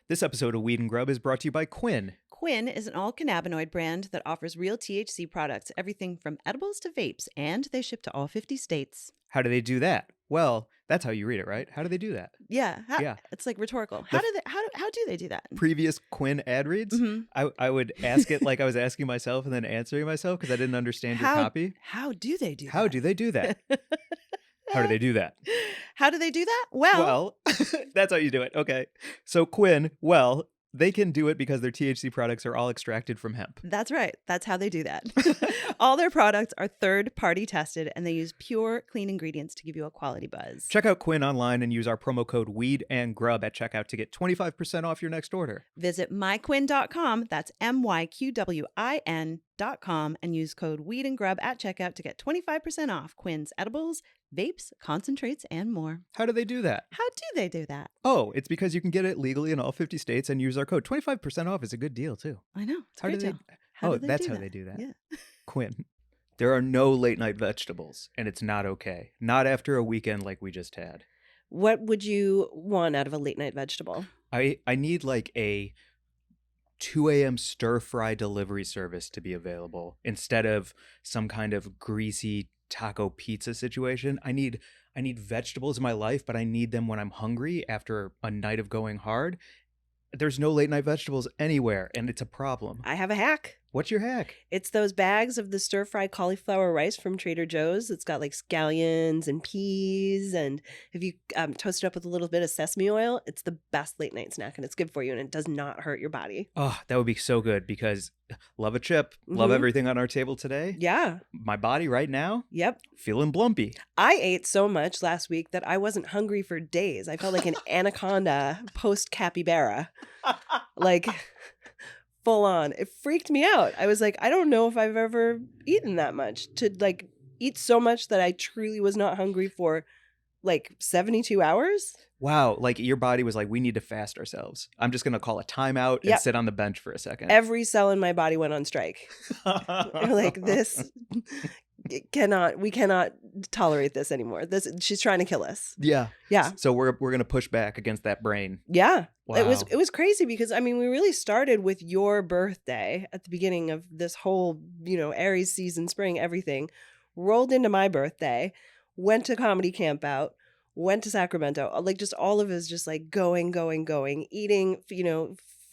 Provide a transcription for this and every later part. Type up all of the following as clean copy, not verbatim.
This episode of Weed and Grub is brought to you by Quinn. Quinn is an all-cannabinoid brand that offers real THC products, everything from edibles to vapes, and they ship to all 50 states. How do they do that? Well, that's how you read it, right? How do they do that? Yeah, Yeah. It's like rhetorical. How do they do that? Previous Quinn ad reads, I would ask it like I was asking myself and then answering myself because I didn't understand your copy. How do they do that? How do they do that? How do they do that? How do they do that? Well, that's how you do it. Okay. So Quinn, they can do it because their THC products are all extracted from hemp. That's right. That's how they do that. All their products are third-party tested, and they use pure, clean ingredients to give you a quality buzz. Check out Quinn online and use our promo code Weed and Grub at checkout to get 25% off your next order. Visit myquinn.com, that's myqwin.com, and use code Weed and Grub at checkout to get 25% off Quinn's edibles, vapes, concentrates, and more. How do they do that? How do they do that? Oh, it's because you can get it legally in all 50 states and use our code. 25% off is a good deal, too. I know. It's a How great do they? deal. How do they that's do how that? they do that. Yeah. Quinn. There are no late night vegetables, and it's not okay. Not after a weekend like we just had. What would you want out of a late night vegetable? I need like a 2 a.m. stir fry delivery service to be available instead of some kind of greasy taco pizza situation. I need vegetables in my life, but I need them when I'm hungry after a night of going hard. There's no late night vegetables anywhere, and it's a problem. I have a hack. What's your hack? It's those bags of the stir-fried cauliflower rice from Trader Joe's. It's got like scallions and peas, and if you toast it up with a little bit of sesame oil, it's the best late night snack, and it's good for you, and it does not hurt your body. Oh, that would be so good because love a chip, love everything on our table today. Yeah. My body right now, Yep. feeling blumpy. I ate so much last week that I wasn't hungry for days. I felt like an anaconda post-capybara. Like... full on. It freaked me out. I was like, I don't know if I've ever eaten that much. To like eat so much that I truly was not hungry for like 72 hours. Wow. Like your body was like, we need to fast ourselves. I'm just going to call a timeout and sit on the bench for a second. Every cell in my body went on strike. Like this we cannot tolerate this anymore. She's trying to kill us. Yeah. Yeah. So we're going to push back against that brain. Yeah. Wow. It was crazy because I mean we really started with your birthday at the beginning of this whole, Aries season, spring, everything. Rolled into my birthday, went to comedy camp out, went to Sacramento. Like just all of it is just like going, eating,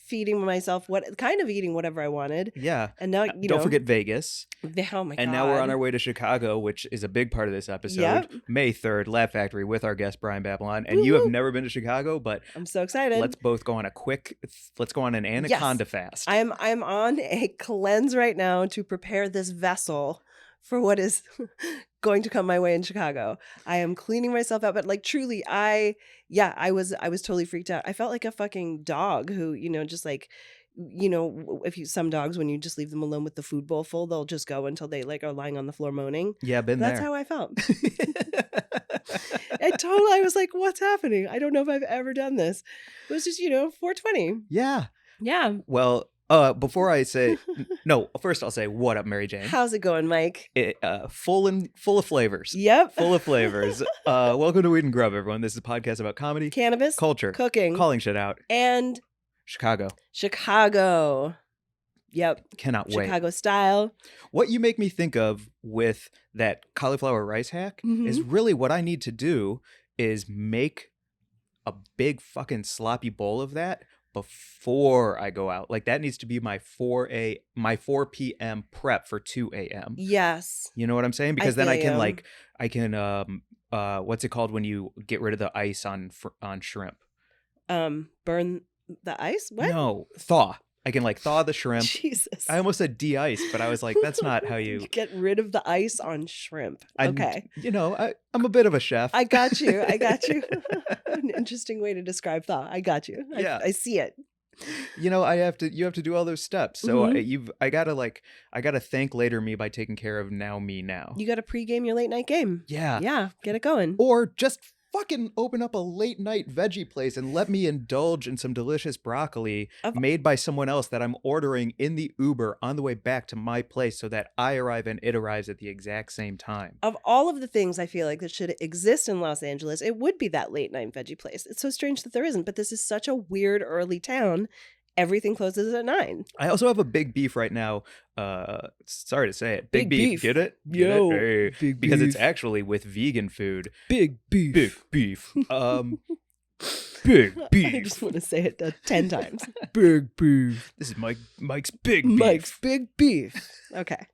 feeding myself eating whatever I wanted. Yeah. And now, don't forget Vegas. Oh my God. And now we're on our way to Chicago, which is a big part of this episode. Yep. May 3rd, Laugh Factory with our guest Brian Babylon. And you have never been to Chicago, but I'm so excited. Let's go on an anaconda fast. I'm on a cleanse right now to prepare this vessel for what is going to come my way in Chicago. I am cleaning myself out, but like truly, I was totally freaked out. I felt like a fucking dog who, just like, some dogs, when you just leave them alone with the food bowl full, they'll just go until they like are lying on the floor moaning. Yeah, That's how I felt. I was like, what's happening? I don't know if I've ever done this. It was just, 420. Yeah. Yeah. Well, before I say no, first I'll say what up, Mary Jane. How's it going, Mike? Full of flavors. Yep. Full of flavors. Welcome to Weed and Grub, everyone. This is a podcast about comedy, cannabis, culture, cooking, calling shit out, and Chicago. Yep. Cannot wait. Chicago style. What you make me think of with that cauliflower rice hack is really what I need to do is make a big fucking sloppy bowl of that before I go out. Like that needs to be my 4 p.m. prep for 2 a.m. Yes. You know what I'm saying? Because then I can what's it called when you get rid of the ice on shrimp? Burn the ice? What? No, thaw. I can like thaw the shrimp. Jesus. I almost said de-ice, but I was like, that's not how you get rid of the ice on shrimp. Okay. I'm a bit of a chef. I got you. An interesting way to describe thaw. I got you. Yeah. I see it. You have to do all those steps. So I gotta thank later me by taking care of now me now. You got to pregame your late night game. Yeah. Yeah. Get it going. Or just fucking open up a late night veggie place and let me indulge in some delicious broccoli made by someone else that I'm ordering in the Uber on the way back to my place so that I arrive and it arrives at the exact same time. Of all of the things I feel like that should exist in Los Angeles, it would be that late night veggie place. It's so strange that there isn't, but this is such a weird early town. Everything closes at 9. I also have a big beef right now. Sorry to say it. Big beef. Get it? Get Yo, it? Hey. big Because it's beef. actually with vegan food. Big beef. Big beef. Big beef. I just want to say it 10 times. Big beef. This is Mike's big beef. Mike's big beef. Okay.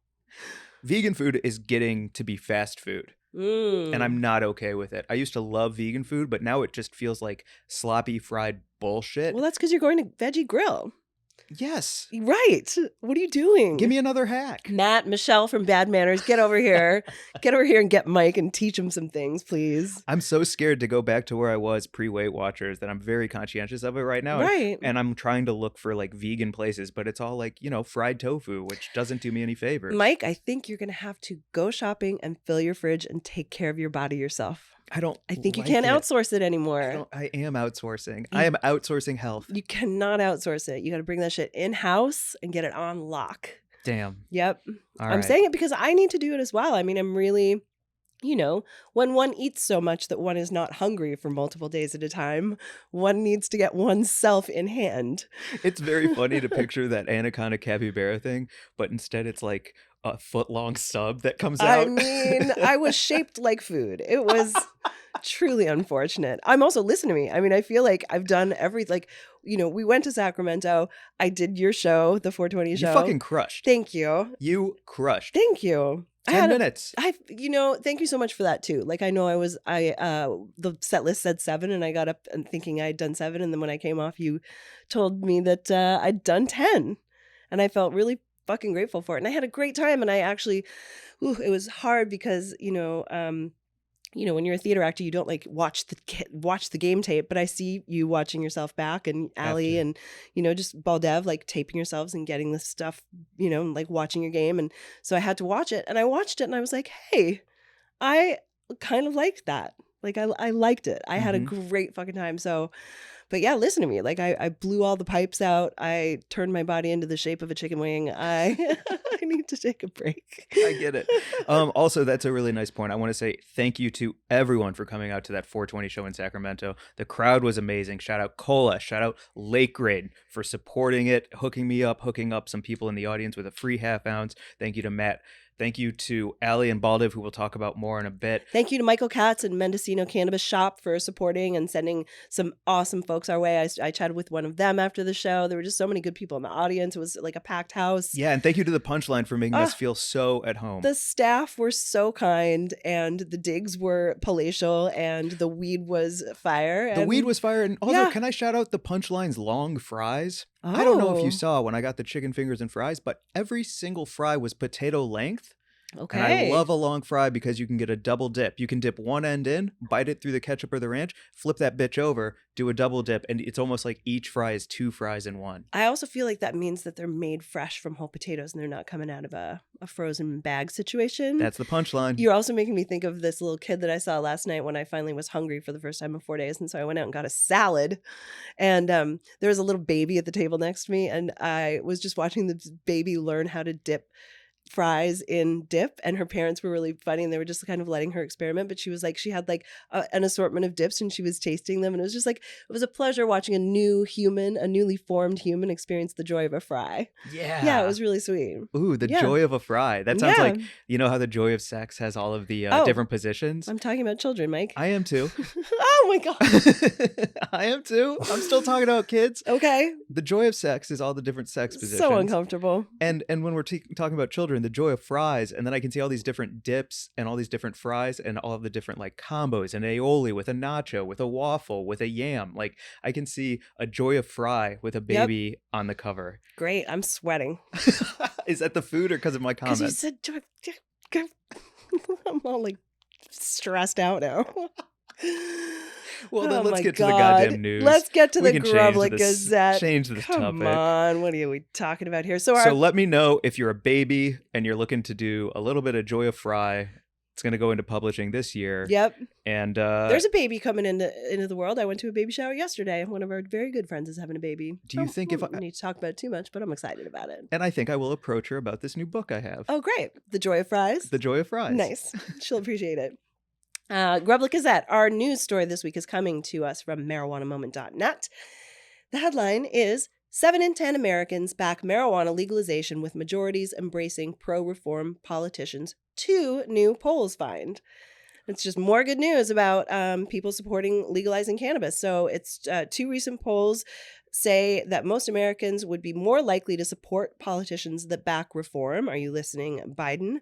Vegan food is getting to be fast food. And I'm not okay with it. I used to love vegan food, but now it just feels like sloppy fried bullshit. Well, that's because you're going to Veggie Grill. Yes. Right. What are you doing? Give me another hack. Matt, Michelle from Bad Manners, get over here. Get over here and get Mike and teach him some things, please. I'm so scared to go back to where I was pre-Weight Watchers that I'm very conscientious of it right now. Right. And I'm trying to look for like vegan places, but it's all like, fried tofu, which doesn't do me any favors. Mike, I think you're going to have to go shopping and fill your fridge and take care of your body yourself. I think you can't outsource it anymore. I am outsourcing. I am outsourcing health. You cannot outsource it. You got to bring that shit in-house and get it on lock. Damn. Yep. All I'm right. saying it because I need to do it as well. I mean, I'm really, when one eats so much that one is not hungry for multiple days at a time, one needs to get oneself in hand. It's very funny to picture that anaconda capybara thing, but instead it's like a foot-long sub that comes out. I mean, I was shaped like food. It was truly unfortunate. I'm also, listen to me. I mean, I feel like I've done we went to Sacramento. I did your show, the 420 show. You fucking crushed. Thank you. You crushed. Thank you. 10 minutes. Thank you so much for that too. Like, I know the set list said 7 and I got up and thinking I'd done 7. And then when I came off, you told me that I'd done 10 and I felt really fucking grateful for it. And I had a great time. And I actually, it was hard because, when you're a theater actor, you don't like watch the game tape, but I see you watching yourself back and Allie and, just Baldev, like taping yourselves and getting this stuff, like watching your game. And so I had to watch it and I watched it and I was like, hey, I kind of liked that. Like I liked it. I had a great fucking time. So, but yeah, listen to me. Like I blew all the pipes out. I turned my body into the shape of a chicken wing. I need to take a break. I get it. Also, that's a really nice point. I want to say thank you to everyone for coming out to that 420 show in Sacramento. The crowd was amazing. Shout out Cola. Shout out Lake Grade for supporting it, hooking up some people in the audience with a free half ounce. Thank you to Matt. Thank you to Allie and Baldev, who we'll talk about more in a bit. Thank you to Michael Katz and Mendocino Cannabis Shop for supporting and sending some awesome folks our way. I chatted with one of them after the show. There were just so many good people in the audience. It was like a packed house. Yeah, and thank you to the Punchline for making us feel so at home. The staff were so kind, and the digs were palatial, and the weed was fire. The weed was fire. And also, can I shout out the Punchline's long fries? Oh. I don't know if you saw when I got the chicken fingers and fries, but every single fry was potato length. Okay. And I love a long fry because you can get a double dip. You can dip one end in, bite it through the ketchup or the ranch, flip that bitch over, do a double dip, and it's almost like each fry is 2 fries in one. I also feel like that means that they're made fresh from whole potatoes and they're not coming out of a frozen bag situation. That's the Punchline. You're also making me think of this little kid that I saw last night when I finally was hungry for the first time in 4 days. And so I went out and got a salad. And there was a little baby at the table next to me. And I was just watching the baby learn how to dip fries in dip, and her parents were really funny and they were just kind of letting her experiment, but she was like, she had like an assortment of dips and she was tasting them, and it was just like, it was a pleasure watching a newly formed human experience the joy of a fry. Yeah, it was really sweet. Ooh, the joy of a fry. That sounds like, how the joy of sex has all of the different positions. I'm talking about children, Mike. I am too. Oh my god. I am too. I'm still talking about kids. Okay. The joy of sex is all the different sex positions. So uncomfortable. And when we're talking about children, the joy of fries, and then I can see all these different dips and all these different fries and all of the different like combos, an aioli with a nacho, with a waffle, with a yam. Like I can see a joy of fry with a baby on the cover. Great. I'm sweating. Is that the food or because of my comments? Because you said joy. I'm all like stressed out now. Well, then let's get to the goddamn news. Let's get to the Grub like Gazette. Change this topic. Come on, what are we talking about here? So let me know if you're a baby and you're looking to do a little bit of joy of fry. It's going to go into publishing this year. Yep. And there's a baby coming into the world. I went to a baby shower yesterday. One of our very good friends is having a baby. Do you think if I need to talk about it too much, but I'm excited about it. And I think I will approach her about this new book I have. Oh, great. The Joy of Fries. The Joy of Fries. Nice. She'll appreciate it. Grub Gazette, our news story this week is coming to us from marijuanamoment.net. The headline is 7 in 10 Americans back marijuana legalization with majorities embracing pro-reform politicians. 2 new polls find. It's just more good news about people supporting legalizing cannabis. So it's 2 recent polls say that most Americans would be more likely to support politicians that back reform. Are you listening, Biden?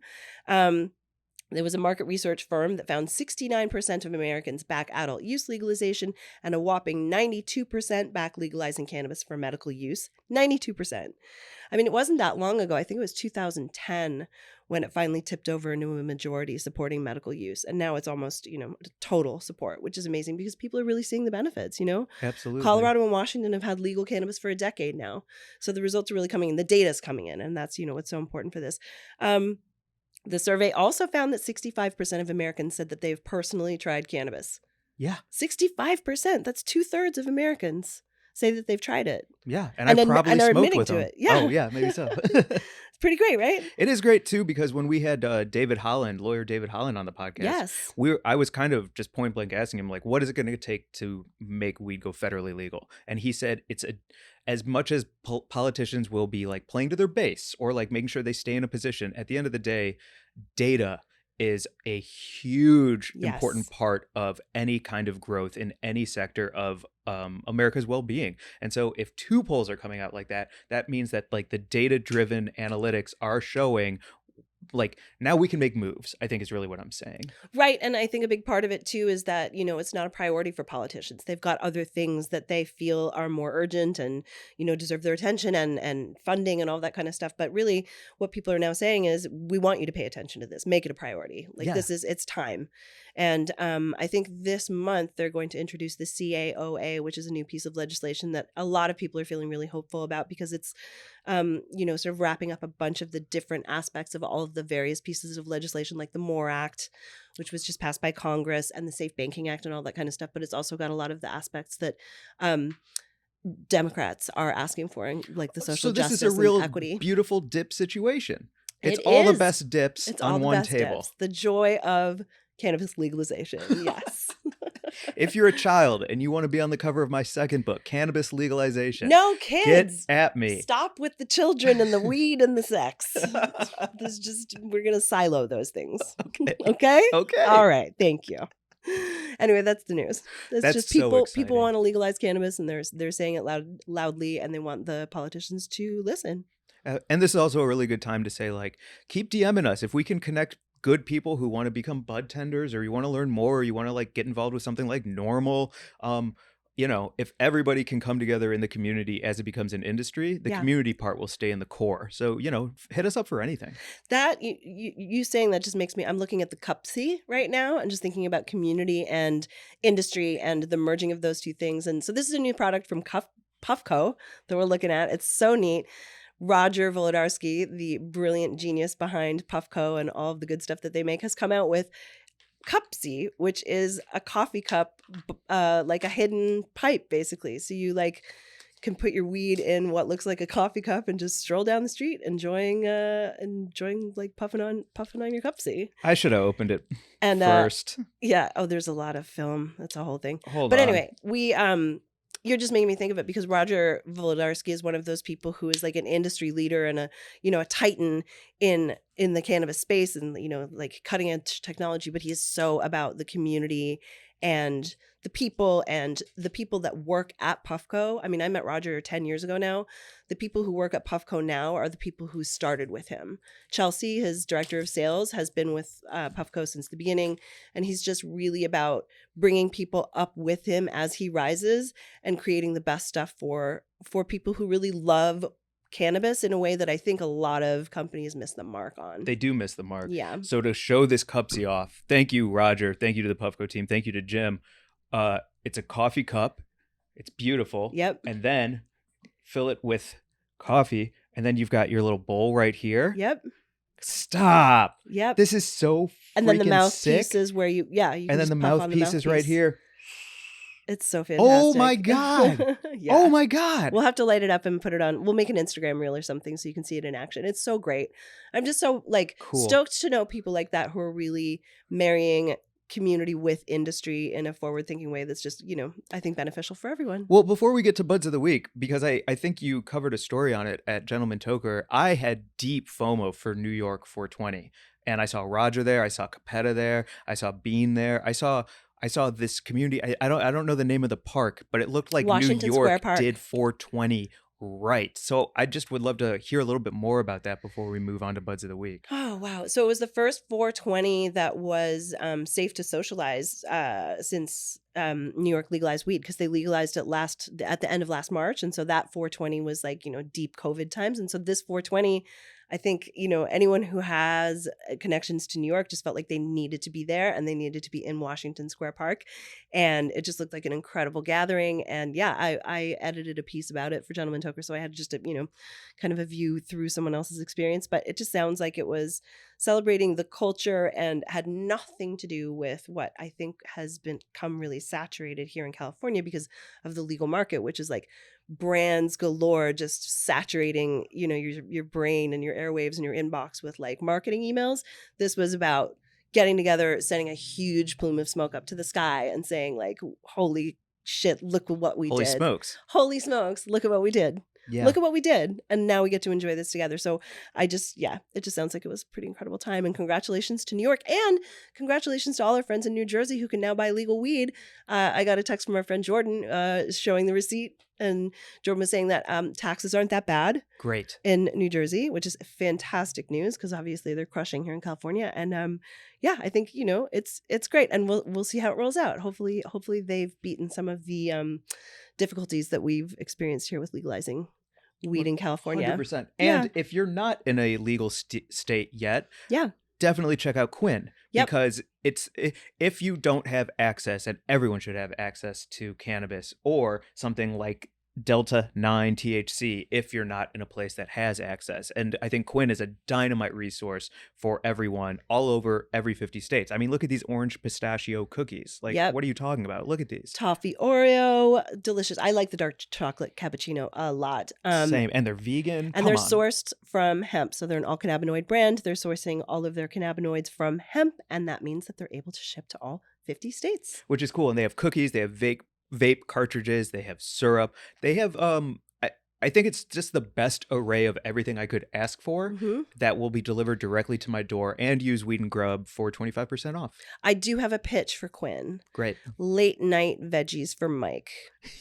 There was a market research firm that found 69% of Americans back adult use legalization and a whopping 92% back legalizing cannabis for medical use. 92%. I mean, it wasn't that long ago. I think it was 2010 when it finally tipped over into a majority supporting medical use. And now it's almost, total support, which is amazing because people are really seeing the benefits, Absolutely. Colorado and Washington have had legal cannabis for a decade now. So the results are really coming in. The data's coming in. And that's, what's so important for this. The survey also found that 65% of Americans said that they've personally tried cannabis. Yeah. 65%. That's 2/3 of Americans say that they've tried it. Yeah. And I probably are smoked admitting with to them. it. Yeah. Oh, yeah, maybe so. It's pretty great, right? It is great, too, because when we had lawyer David Holland on the podcast, Yes. I was kind of just point blank asking him, like, what is it going to take to make weed go federally legal? And he said it's as much as politicians will be like playing to their base or like making sure they stay in a position, at the end of the day, data is a huge important part of any kind of growth in any sector of America's well-being. And so if 2 polls are coming out like that, that means that like the data-driven analytics are showing like now we can make moves, I think is really what I'm saying. Right. And I think a big part of it too is that, it's not a priority for politicians. They've got other things that they feel are more urgent and, deserve their attention and funding and all that kind of stuff. But really what people are now saying is we want you to pay attention to this, make it a priority. Like it's time. And I think this month they're going to introduce the CAOA, which is a new piece of legislation that a lot of people are feeling really hopeful about because it's, sort of wrapping up a bunch of the different aspects of all of the various pieces of legislation, like the MORE Act, which was just passed by Congress, and the Safe Banking Act and all that kind of stuff. But it's also got a lot of the aspects that Democrats are asking for, like the social justice and equity. So this is a real beautiful dip situation. It's all the best dips it's on all the one best table. Dips. The joy of cannabis legalization. Yes. If you're a child and you want to be on the cover of my second book, Cannabis Legalization, no kids, get at me. Stop with the children and the weed and the sex. We're gonna silo those things. Okay. All right. Thank you. Anyway, that's the news. That's just people. So people want to legalize cannabis, and they're saying it loudly, and they want the politicians to listen. And this is also a really good time to say, like, keep DMing us if we can connect good people who want to become bud tenders, or you want to learn more, or you want to like get involved with something like normal. If everybody can come together in the community as it becomes an industry, the community part will stay in the core. So, hit us up for anything. That you saying that just makes me, I'm looking at the CUPC right now and just thinking about community and industry and the merging of those two things. And so this is a new product from Puffco that we're looking at. It's so neat. Roger Wolodarski, the brilliant genius behind Puffco and all of the good stuff that they make, has come out with Cupsy, which is a coffee cup, like a hidden pipe, basically. So you can put your weed in what looks like a coffee cup and just stroll down the street, enjoying like puffing on your Cupsy. I should have opened it first. Yeah. Oh, there's a lot of film. That's a whole thing. Hold on. Anyway, you're just making me think of it because Roger Wolodarski is one of those people who is like an industry leader and a titan in the cannabis space and, like cutting edge technology, but he is so about the community and the people that work at Puffco. I mean, I met Roger 10 years ago now. The people who work at Puffco now are the people who started with him. Chelsea, his director of sales, has been with Puffco since the beginning, and he's just really about bringing people up with him as he rises and creating the best stuff for people who really love cannabis in a way that I think a lot of companies miss the mark on. They do miss the mark. Yeah. So to show this Cupsy off, thank you, Roger. Thank you to the Puffco team. Thank you to Jim. It's a coffee cup. It's beautiful. Yep. And then fill it with coffee. And then you've got your little bowl right here. Yep. Stop. Yep. This is so freaking And then the sick. mouthpieces where you can And then just the puff on mouthpiece is right here. It's so fantastic. Oh my God. Yeah. Oh my God. We'll have to light it up and put it on. We'll make an Instagram reel or something so you can see it in action. It's so great. I'm just so Cool. stoked to know people like that who are really marrying community with industry in a forward-thinking way that's just, I think beneficial for everyone. Well, before we get to Buds of the Week, because I think you covered a story on it at Gentleman Toker, I had deep FOMO for New York 420. And I saw Roger there. I saw Capetta there. I saw Bean there. I saw this community. I don't know the name of the park, but it looked like Washington New Square York Park. did 420 right. So I just would love to hear a little bit more about that before we move on to Buds of the Week. Oh, wow. So it was the first 420 that was safe to socialize since New York legalized weed, because they legalized it at the end of last March. And so that 420 was deep COVID times. And so this 420, I think, anyone who has connections to New York just felt like they needed to be there, and they needed to be in Washington Square Park. And it just looked like an incredible gathering. And yeah, I edited a piece about it for Gentleman Toker. So I had just a, kind of a view through someone else's experience. But it just sounds like it was celebrating the culture and had nothing to do with what I think has become really saturated here in California because of the legal market, which is like brands galore, just saturating, your brain and your airwaves and your inbox with like marketing emails. This was about getting together, sending a huge plume of smoke up to the sky and saying like, holy shit, look at what we Holy did. smokes. Holy smokes, look at what we did. Yeah. Look at what we did. And now we get to enjoy this together. So it just sounds like it was a pretty incredible time. And congratulations to New York. And congratulations to all our friends in New Jersey who can now buy legal weed. I got a text from our friend Jordan showing the receipt. And Jordan was saying that taxes aren't that bad. Great. In New Jersey, which is fantastic news because obviously they're crushing here in California. And I think, it's great. And we'll see how it rolls out. Hopefully they've beaten some of the difficulties that we've experienced here with legalizing weed in California. 100%. And if you're not in a legal state yet, definitely check out Quinn. Yep. Because if you don't have access, and everyone should have access to cannabis or something like Delta 9 THC, if you're not in a place that has access. And I think Quinn is a dynamite resource for everyone all over every 50 states. I mean, look at these orange pistachio cookies. Like, what are you talking about? Look at these. Toffee Oreo, delicious. I like the dark chocolate cappuccino a lot. Same. And they're vegan. And they're sourced from hemp. So they're an all cannabinoid brand. They're sourcing all of their cannabinoids from hemp. And that means that they're able to ship to all 50 states. Which is cool. And they have cookies. They have vape cartridges, they have syrup, they have I think it's just the best array of everything I could ask for that will be delivered directly to my door, and use Weed and Grub for 25% off. I do have a pitch for Quinn. Great. Late night veggies for Mike.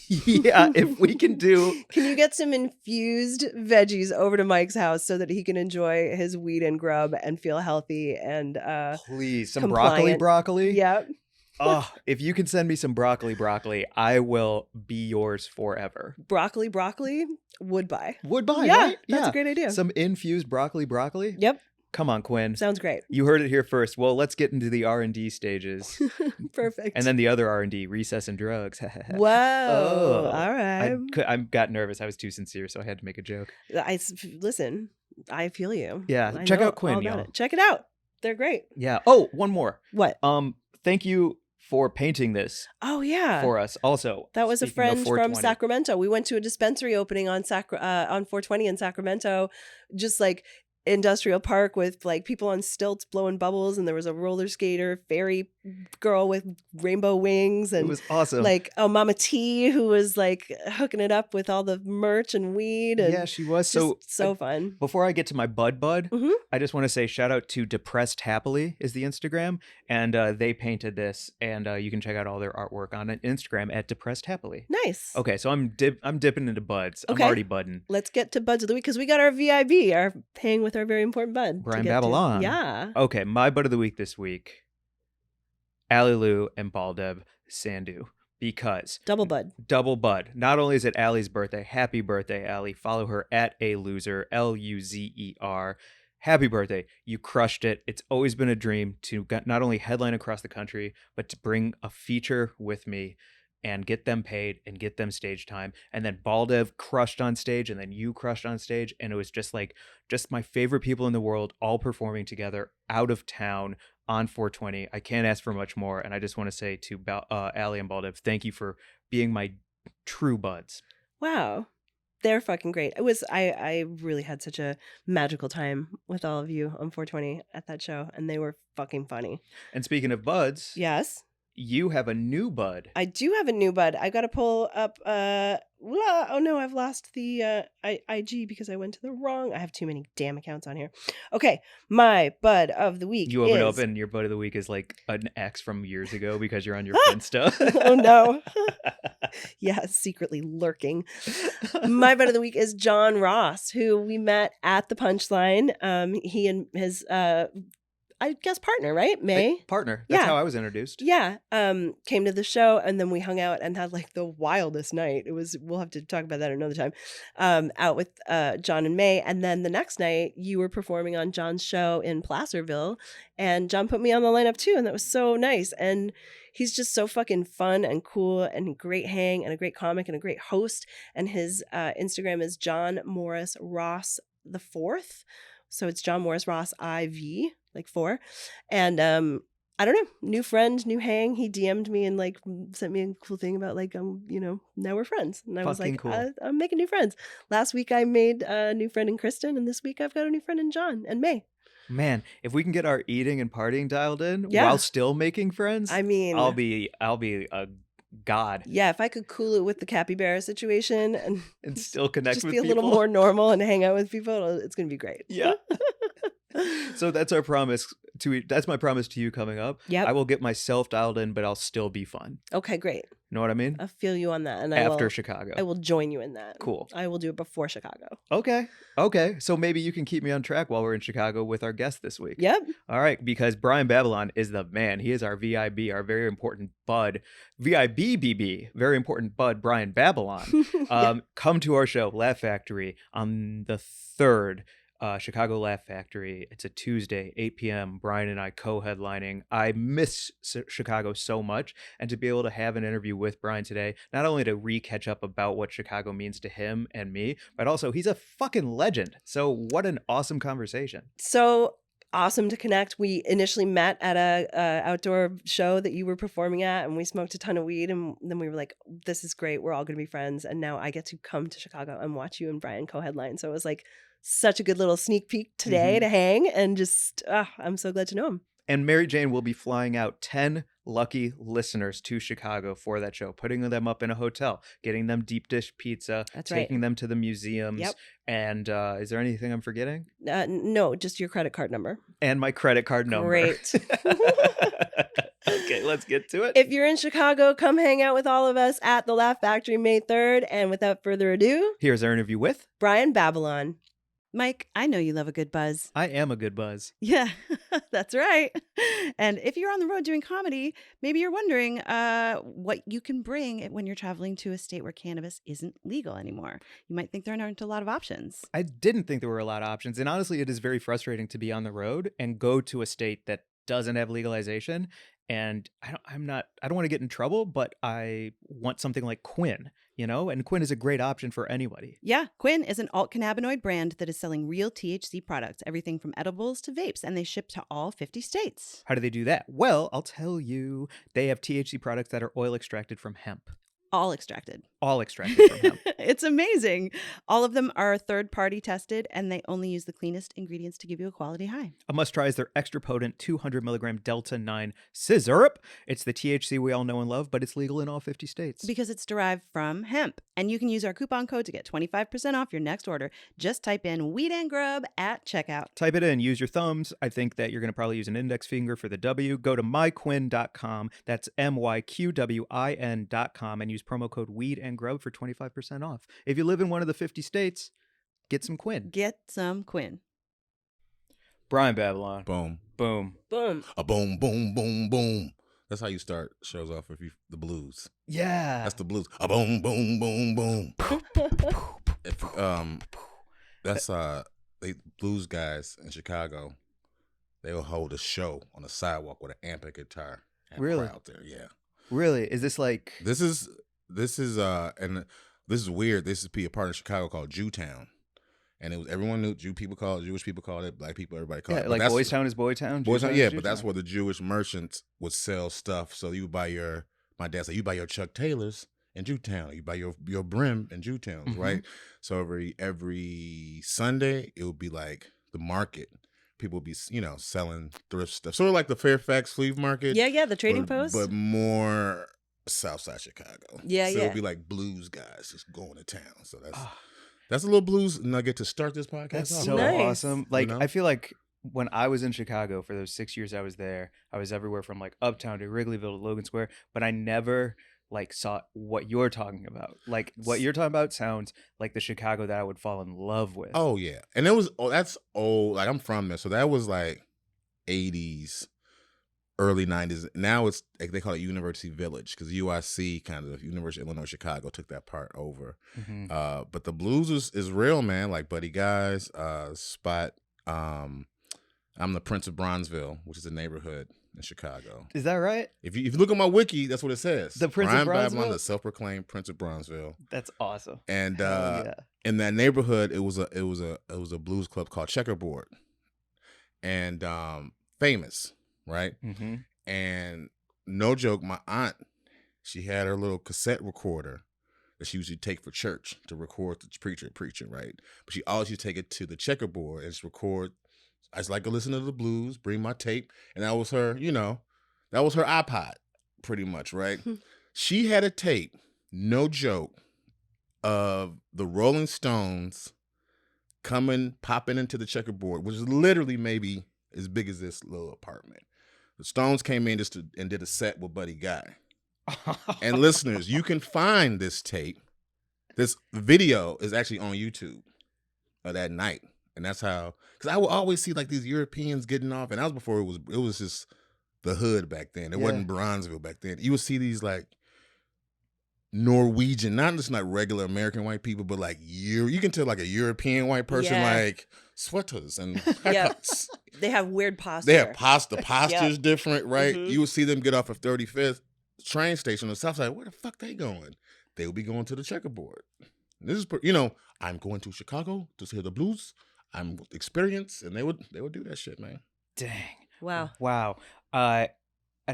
Yeah, if we can do. Can you get some infused veggies over to Mike's house so that he can enjoy his Weed and Grub and feel healthy and please, some compliant. broccoli? Yep. Oh, if you can send me some broccoli, I will be yours forever. Broccoli, would buy. Yeah, right? That's a great idea. Some infused broccoli. Yep. Come on, Quinn. Sounds great. You heard it here first. Well, let's get into the R&D stages. Perfect. And then the other R&D, recess and drugs. Whoa. All right. I got nervous. I was too sincere, so I had to make a joke. Listen, I feel you. Yeah, check out Quinn, y'all. Check it out. They're great. Yeah. Oh, one more. What? Thank you for painting this. Oh yeah. For us. Also, that was a friend from Sacramento. We went to a dispensary opening on 420 in Sacramento, just like industrial park with like people on stilts blowing bubbles, and there was a roller skater fairy girl with rainbow wings, and it was awesome. Like Mama T, who was like hooking it up with all the merch and weed, and yeah, she was so fun. Before I get to my bud, I just want to say shout out to Depressed Happily is the Instagram, and they painted this, and you can check out all their artwork on Instagram at Depressed Happily. Nice. Okay, so I'm dipping into buds. Okay. I'm already budding. Let's get to buds of the week because we got our VIB, our paying with our very important bud. Brian Babylon. Yeah. Okay, my bud of the week this week, Allie Lou and Baldev Sandhu. Because double bud. Not only is it Allie's birthday, happy birthday, Allie. Follow her at a loser, LUZER. Happy birthday. You crushed it. It's always been a dream to not only headline across the country, but to bring a feature with me and get them paid and get them stage time. And then Baldev crushed on stage, and then you crushed on stage. And it was just my favorite people in the world all performing together out of town on 420. I can't ask for much more. And I just want to say to Allie and Baldev, thank you for being my true buds. Wow. They're fucking great. I really had such a magical time with all of you on 420 at that show, and they were fucking funny. And speaking of buds, Yes. you have a new bud. I do have a new bud. I got to pull up. Oh no, I've lost the IG because I went to the wrong. I have too many damn accounts on here. Okay, my bud of the week. You open it up and your bud of the week is like an ex from years ago because you're on your Finsta. Oh no. Yeah, secretly lurking. My bud of the week is John Ross, who we met at the Punchline. He and his I guess partner, right? May? Partner. That's Yeah. how I was introduced. Yeah. Came to the show, and then we hung out and had like the wildest night. We'll have to talk about that another time. Out with John and May. And then the next night you were performing on John's show in Placerville, and John put me on the lineup too. And that was so nice. And he's just so fucking fun and cool and a great hang and a great comic and a great host. And his Instagram is John Morris Ross the Fourth. So it's John Morris Ross IV, like 4. And I don't know, new friend, new hang. He DM'd me and like sent me a cool thing about like now we're friends. And I was Fucking like, cool. I'm making new friends. Last week I made a new friend in Kristen, and this week I've got a new friend in John and May. Man, if we can get our eating and partying dialed in Yeah. while still making friends, I mean, I'll be a god yeah, if I could cool it with the capybara situation and and still connect just with be a people. little more normal and hang out with people, it's gonna be great. Yeah. So that's our promise that's my promise to you coming up. Yep. I will get myself dialed in, but I'll still be fun. Okay, great. You know what I mean? I feel you on that, and After Chicago. I will join you in that. Cool. I will do it before Chicago. Okay. So maybe you can keep me on track while we're in Chicago with our guest this week. Yep. All right, because Brian Babylon is the man. He is our VIB, our very important bud. VIBBB, very important bud, Brian Babylon. Come to our show, Laugh Factory, on the 3rd. Chicago Laugh Factory. It's a Tuesday, 8 p.m. Brian and I co-headlining. I miss Chicago so much, and to be able to have an interview with Brian today, not only to re-catch up about what Chicago means to him and me, but also he's a fucking legend. So what an awesome conversation. So awesome to connect. We initially met at a outdoor show that you were performing at, and we smoked a ton of weed, and then we were like, this is great. We're all going to be friends. And now I get to come to Chicago and watch you and Brian co-headline. So it was like such a good little sneak peek today to hang, and just I'm so glad to know him. And Mary Jane will be flying out 10 lucky listeners to Chicago for that show, putting them up in a hotel, getting them deep dish pizza, That's taking them to the museums. Yep. And is there anything I'm forgetting? No, just your credit card number. And my credit card number. Great. Okay, let's get to it. If you're in Chicago, come hang out with all of us at the Laugh Factory May 3rd. And without further ado, Here's our interview with Brian Babylon. Mike, I know you love a good buzz. I am a good buzz. Yeah, that's right. And if you're on the road doing comedy, maybe you're wondering what you can bring when you're traveling to a state where cannabis isn't legal anymore. You might think there aren't a lot of options. I didn't think there were a lot of options. And honestly, it is very frustrating to be on the road and go to a state that doesn't have legalization. And I don't want to get in trouble, but I want something like Quinn, and Quinn is a great option for anybody. Yeah, Quinn is an alt cannabinoid brand that is selling real THC products, everything from edibles to vapes, and they ship to all 50 states. How do they do that? Well, I'll tell you. They have THC products that are oil extracted from hemp. All extracted. All extracted from hemp. It's amazing. All of them are third-party tested, and they only use the cleanest ingredients to give you a quality high. A must try is their extra potent 200 milligram Delta 9 Scissorp. It's the THC we all know and love, but it's legal in all 50 states. Because it's derived from hemp. And you can use our coupon code to get 25% off your next order. Just type in Weed and Grub at checkout. Type it in, use your thumbs. I think that you're going to probably use an index finger for the W. Go to myquinn.com. That's myqwin.com and use promo code Weed and Grub for 25% off. If you live in one of the 50 states, get some Quinn. Get some Quinn. Brian Babylon. Boom. Boom. Boom. A boom, boom, boom, boom. That's how you start shows off if you the blues. Yeah. That's the blues. A boom, boom, boom, boom. If, that's they blues guys in Chicago. They will hold a show on the sidewalk with an amp and guitar. And Really? crowd there, yeah. Really? Is this like? This is and this is weird. This is a part of Chicago called Jewtown. And it was everyone knew Jewish people called it, black people, everybody called it. But Like Boys Town is Boy Town? Boys Town, Jewtown yeah, is but that's Jewtown? where the Jewish merchants would sell stuff. So you would buy my dad said, you buy your Chuck Taylors in Jewtown. You buy your Brim in Jewtowns, right? So every Sunday, it would be like the market. People would be, selling thrift stuff. Sort of like the Fairfax Flea Market. Yeah, the Trading but, Post. But more Southside Chicago. Yeah, so yeah. it would be like blues guys just going to town. So that's a little blues nugget to start this podcast That's off. so Nice. awesome. Like, You know? I feel like when I was in Chicago for those 6 years I was there, I was everywhere from like Uptown to Wrigleyville to Logan Square, but I never like saw what you're talking about. Like what you're talking about sounds like the Chicago that I would fall in love with. Oh yeah, and that's old. Like I'm from there, so that was like 80s, early 90s. Now it's like they call it University Village because UIC, kind of University of Illinois Chicago, took that part over. But the blues is real, man. Like Buddy Guy's spot. I'm the Prince of Bronzeville, which is a neighborhood in Chicago. Is that right? If you look at my wiki, that's what it says. The Prince of Brian Babylon, Bronzeville? the self-proclaimed Prince of Bronzeville. That's awesome. And Hell yeah. in that neighborhood, it was a blues club called Checkerboard, and famous, right? And no joke, my aunt, she had her little cassette recorder that she usually take for church to record the preacher preaching, right? But she always used to take it to the Checkerboard and just record. I just like to listen to the blues, bring my tape, and that was her, that was her iPod, pretty much, right? She had a tape, no joke, of the Rolling Stones popping into the Checkerboard, which is literally maybe as big as this little apartment. The Stones came in and did a set with Buddy Guy. And listeners, you can find this tape. This video is actually on YouTube that night. And that's how, because I would always see like these Europeans getting off, and that was before it was just the hood back then. It wasn't Bronzeville back then. You would see these like Norwegian, not just like regular American white people, but like you can tell like a European white person, like sweaters and haircuts. They have weird posture. They have the posture's different, right? Mhm. You would see them get off of 35th train station on the south side. Where the fuck they going? They would be going to the Checkerboard. This is, I'm going to Chicago to hear the blues. I'm experienced, and they would do that shit, man. Dang. Wow. And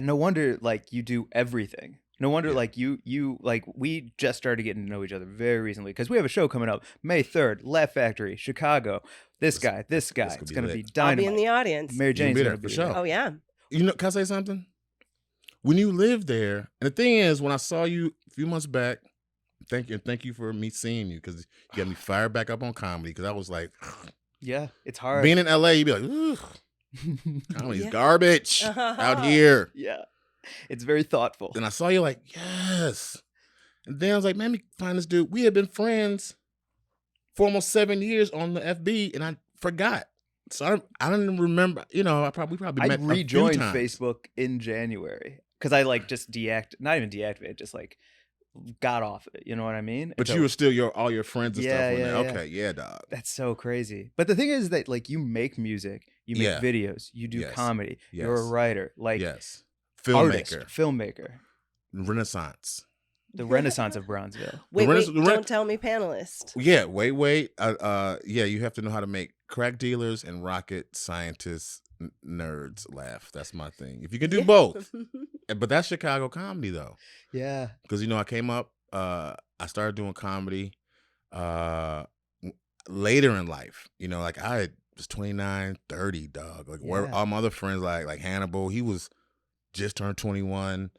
no wonder like you do everything. No wonder like you like we just started getting to know each other very recently because we have a show coming up May 3rd, Laugh Factory, Chicago. This guy. It's going to be I'll be dynamite. in the audience. Mary Jane's be there going to for be sure. there. Oh yeah. Can I say something? When you live there, and the thing is, when I saw you a few months back, thank you for me seeing you because you got me fired back up on comedy because I was like, Yeah, it's hard. being in LA, you'd be like, ugh, comedy's garbage out here. Yeah, it's very thoughtful. And I saw you like, yes. And then I was like, man, let me find this dude. We had been friends for almost 7 years on the FB, and I forgot. So I don't remember. We probably I met a few rejoined times. Facebook in January because I like just not even deactivated, just like got off it. You know what I mean? But So- you were still all your friends and stuff on there. Yeah. Okay, yeah, dog. That's so crazy. But the thing is that like you make music, you make Yeah. videos, you do Yes. comedy, you're a Yes. writer, like Yes. artist, filmmaker, Renaissance. the Renaissance of Bronzeville. Wait, Renaissance- don't tell me panelist. Yeah, wait. You have to know how to make crack dealers and rocket scientists nerds laugh. That's my thing. If you can do both. But that's Chicago comedy though. Yeah. Because I came up, I started doing comedy later in life. Like I was 29, 30, dog. Like where all my other friends, like Hannibal, he was just turned 21.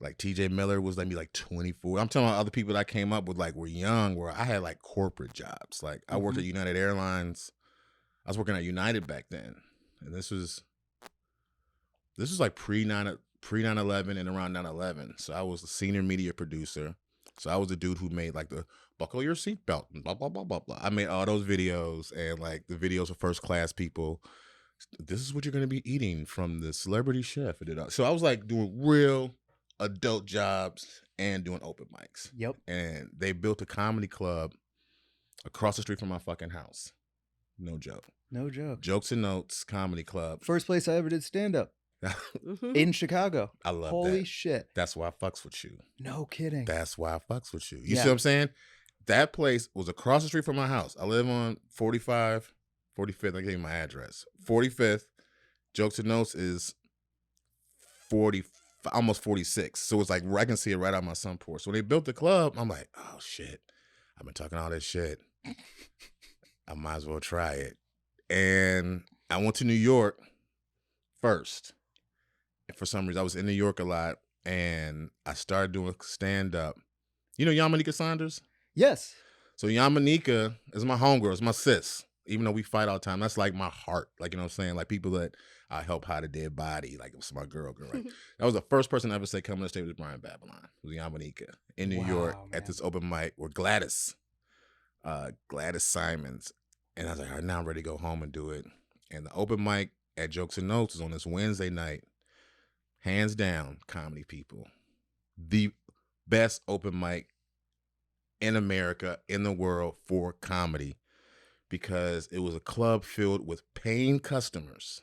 Like TJ Miller was maybe like 24. I'm telling other people that I came up with like were young, where I had like corporate jobs. Like I worked at United Airlines. I was working at United back then. And this was like pre 9/11 and around 9/11. So I was the senior media producer. So I was the dude who made like the buckle your seatbelt and blah blah blah blah blah. I made all those videos and like the videos for first class people. This is what you're gonna be eating from the celebrity chef. So I was like doing real adult jobs and doing open mics. Yep. And they built a comedy club across the street from my fucking house. No joke. No joke. Jokes and Notes Comedy Club. First place I ever did stand up. Mhm. in Chicago. I love Holy that. shit. That's why I fucks with you. No kidding. That's why I fucks with you. You Yeah. see what I'm saying? That place was across the street from my house. I live on 45, 45th. I gave you my address. 45th. Jokes and Notes is 40, almost 46. So it's like I can see it right out my sun porch. So when they built the club, I'm like, oh shit. I've been talking all this shit. I might as well try it. And I went to New York first. And for some reason, I was in New York a lot. And I started doing stand-up. You know Yamanika Saunders? Yes. So Yamanika is my homegirl. It's my sis. Even though we fight all the time, that's like my heart. Like, you know what I'm saying? Like people that I help hide a dead body. Like it was my girl. Right? That was the first person I ever said come on the stage with Brian Babylon. It was Yamanika in New York at this open mic with Gladys Simons. And I was like, all right, now I'm ready to go home and do it. And the open mic at Jokes and Notes is on this Wednesday night. Hands down, comedy people. The best open mic in America, in the world for comedy. Because it was a club filled with paying customers.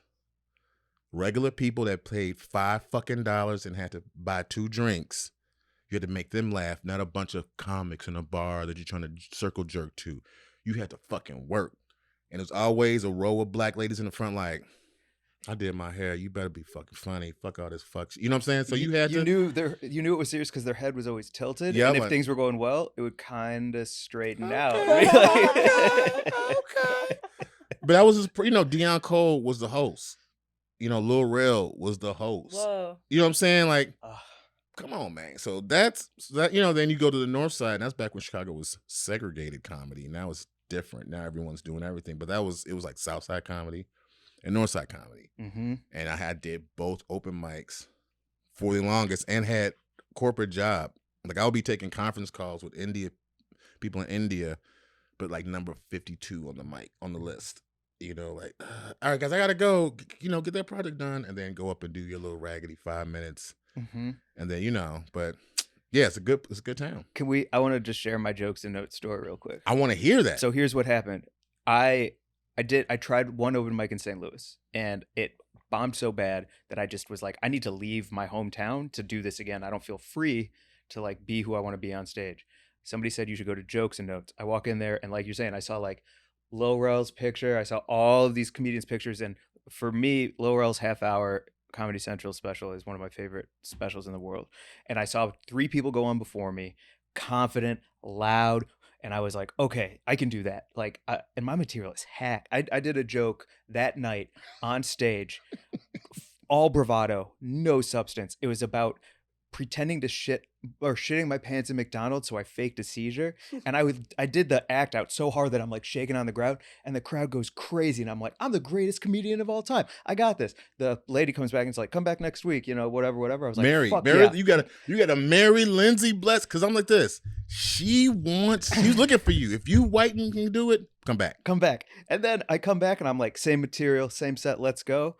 Regular people that paid $5 and had to buy 2 drinks. You had to make them laugh, not a bunch of comics in a bar that you're trying to circle jerk to. You had to fucking work. And there's always a row of black ladies in the front like, I did my hair. You better be fucking funny. Fuck all this fuck shit. You know what I'm saying? So you knew it was serious because their head was always tilted. Yeah, and if like, things were going well, it would kind of straighten out. Okay. But that was just, Deion Cole was the host. Lil Rel was the host. Whoa. You know what I'm saying? Like, come on, man. So that's that. Then you go to the North Side, and that's back when Chicago was segregated comedy. Now it's different. Now everyone's doing everything. But it was like South Side comedy and North Side comedy. Mm-hmm. And I did both open mics for the longest and had corporate job. Like I would be taking conference calls with people in India, but like number 52 on the mic, on the list. Like, all right, guys, I gotta go. Get that project done, and then go up and do your little raggedy 5 minutes, mm-hmm. and then but yeah, it's a good town. I want to just share my Jokes and Notes story real quick. I want to hear that. So here's what happened. I tried one open mic in St. Louis, and it bombed so bad that I just was like, I need to leave my hometown to do this again. I don't feel free to like be who I want to be on stage. Somebody said you should go to Jokes and Notes. I walk in there, and like you're saying, I saw like Lil Rel's picture. I saw all of these comedians' pictures, and for me, Lil Rel's half-hour Comedy Central special is one of my favorite specials in the world. And I saw 3 people go on before me, confident, loud, and I was like, okay, I can do that. Like, and my material is hacked. I did a joke that night on stage, all bravado, no substance. It was about pretending to shitting my pants in McDonald's, so I faked a seizure. And I did the act out so hard that I'm like shaking on the ground, and the crowd goes crazy. And I'm like, I'm the greatest comedian of all time. I got this. The lady comes back and it's like, come back next week, whatever. I was like, Mary, fuck yeah. you gotta marry Lindsay Bless, because I'm like this. She's looking for you. If you white and can do it, come back. And then I come back and I'm like, same material, same set, let's go.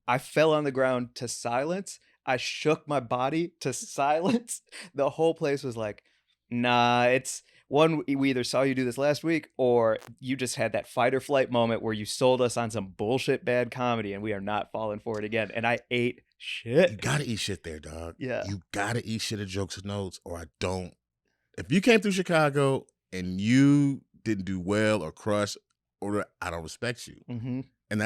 I fell on the ground to silence. I shook my body to silence. The whole place was like, nah, it's one, we either saw you do this last week or you just had that fight or flight moment where you sold us on some bullshit bad comedy and we are not falling for it again. And I ate shit. You gotta eat shit there, dog. Yeah. You gotta eat shit at Jokes and Notes, or I don't. If you came through Chicago and you didn't do well or crush, or I don't respect you. Mm-hmm. And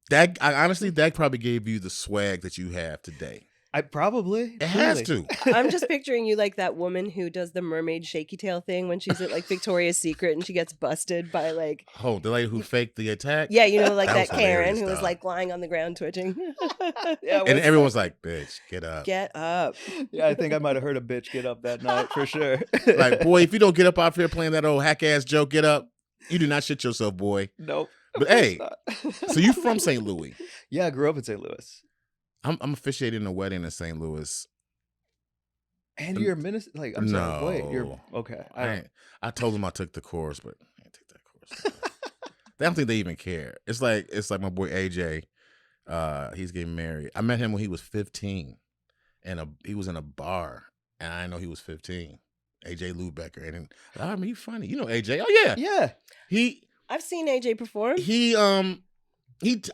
that honestly, that probably gave you the swag that you have today. I probably. It has to. I'm just picturing you like that woman who does the mermaid shaky tail thing when she's at like Victoria's Secret and she gets busted by like. Oh, the lady who faked the attack? Yeah, like That that was Karen hilarious, who was dog. like lying on the ground twitching. Yeah, And everyone's like, bitch, get up. Get up. yeah, I think I might have heard a bitch get up that night for sure. Like, boy, if you don't get up off here playing that old hack ass joke, get up. You do not shit yourself, boy. Nope. But hey, so you from St. Louis? Yeah, I grew up in St. Louis. I'm officiating a wedding in St. Louis. And you're a minister? Like, I'm sorry. Wait, you're okay. I told them I took the course, but I didn't take that course. They don't think they even care. It's like my boy AJ. He's getting married. I met him when he was 15, and he was in a bar, and I know he was 15. AJ Lubecker, and I mean, he's funny. You know AJ? Oh yeah, Yeah. I've seen AJ perform. He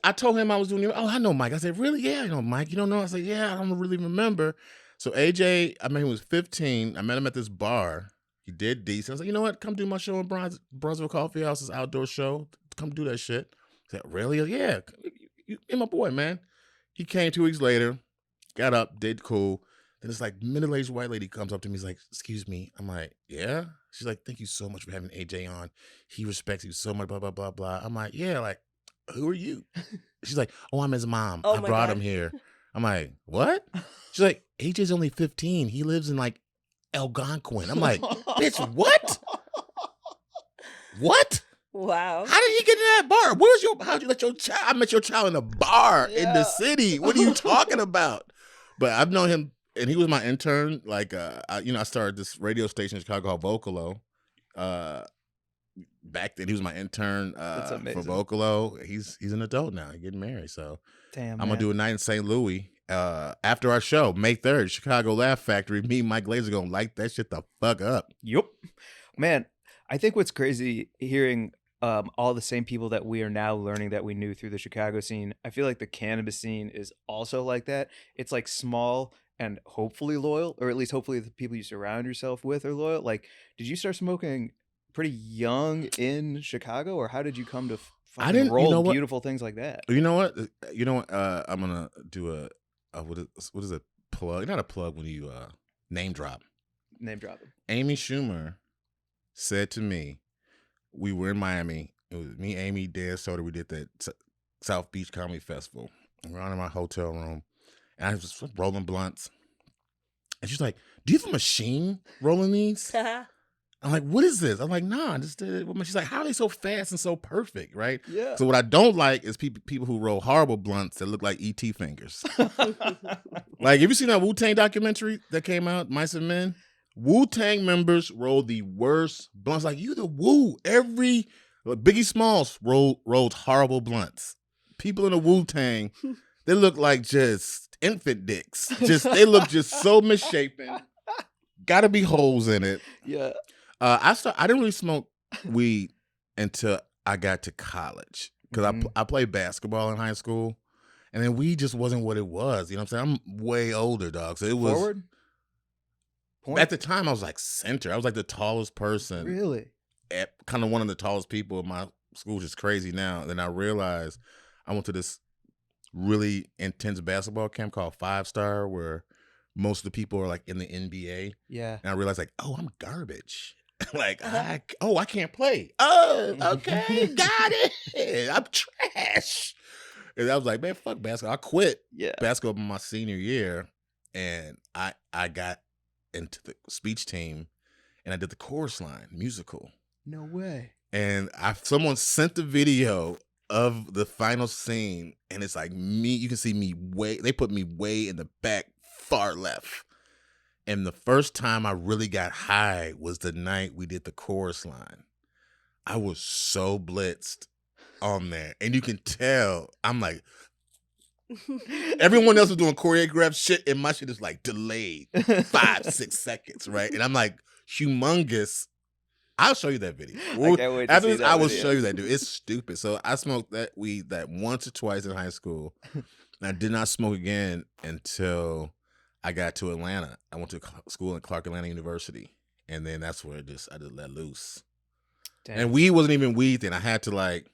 I told him I was doing it. Oh, I know Mike. I said, really? Yeah, I know Mike. You don't know? I said, yeah, I don't really remember. So AJ, I met him when he was 15. I met him at this bar. He did decent. I was like, you know what? Come do my show in Bronzeville Coffee House, this outdoor show. Come do that shit. I said, really? Yeah. You're my boy, man. He came 2 weeks later, got up, did cool. Then this like middle-aged white lady comes up to me. He's like, excuse me. I'm like, yeah? She's like, thank you so much for having AJ on. He respects you so much, blah, blah, blah, blah. I'm like, yeah, like, who are you? She's like, oh, I'm his mom. Oh I my brought God. him here. I'm like, what? She's like, AJ's only 15. He lives in like Algonquin. I'm like, bitch, what? What? Wow. How did he get in that bar? How'd you let your child? I met your child in a bar in the city. What are you talking about? But I've known him, and he was my intern. Like, I started this radio station in Chicago called Vocalo. Back then, he was my intern That's for amazing. Vocalo. He's an adult now. He's getting married. So Damn, I'm gonna do a night in St. Louis after our show, May 3rd, Chicago Laugh Factory. Me and Mike Glazer gonna light that shit the fuck up. Yup. Man, I think what's crazy hearing all the same people that we are now learning that we knew through the Chicago scene. I feel like the cannabis scene is also like that. It's like small and hopefully loyal, or at least hopefully the people you surround yourself with are loyal. Like, did you start smoking pretty young in Chicago, or how did you come to I didn't- you roll know what? beautiful things like that? You know what? I'm gonna do what is a plug? Not a plug when you name drop. Name drop them. Amy Schumer said to me, we were in Miami. It was me, Amy, Dan Soder. We did that South Beach Comedy Festival. And we're in my hotel room, and I was just rolling blunts. And she's like, "Do you have a machine rolling these?" I'm like, "What is this?" I'm like, "Nah, I just did it." She's like, "How are they so fast and so perfect, right?" Yeah. So what I don't like is people who roll horrible blunts that look like ET fingers. Like, have you seen that Wu-Tang documentary that came out, Mice and Men? Wu-Tang members roll the worst blunts. Like, you the Wu. Biggie Smalls rolled horrible blunts. People in the Wu-Tang, they look like just infant dicks. They look just so misshapen. Gotta be holes in it. Yeah. I didn't really smoke weed until I got to college. Because I played basketball in high school. And then weed just wasn't what it was. You know what I'm saying? I'm way older, dog. So it was... Forward? Point? At the time, I was like center. I was like the tallest person. Really? Kind of one of the tallest people in my school, which is crazy now. Then I realized I went to this really intense basketball camp called 5 Star, where most of the people are like in the NBA. Yeah. And I realized like, oh, I'm garbage. Like, I can't play. Oh, okay, got it. I'm trash. And I was like, man, fuck basketball. I quit basketball my senior year, and I got into the speech team, and I did the chorus line musical. No way. And someone sent the video of the final scene, and it's like me. You can see me they put me way in the back, far left. And the first time I really got high was the night we did the chorus line. I was so blitzed on there, and you can tell I'm like, everyone else is doing choreographed shit, and my shit is like delayed 5-6 seconds, right? And I'm like humongous. I'll show you that video. I can't wait to After see this, that I will video. show you that, dude. It's stupid. So I smoked that weed that once or twice in high school. And I did not smoke again until I got to Atlanta. I went to school at Clark Atlanta University, and then that's where I just let loose. Damn. And weed wasn't even weed then. I had to like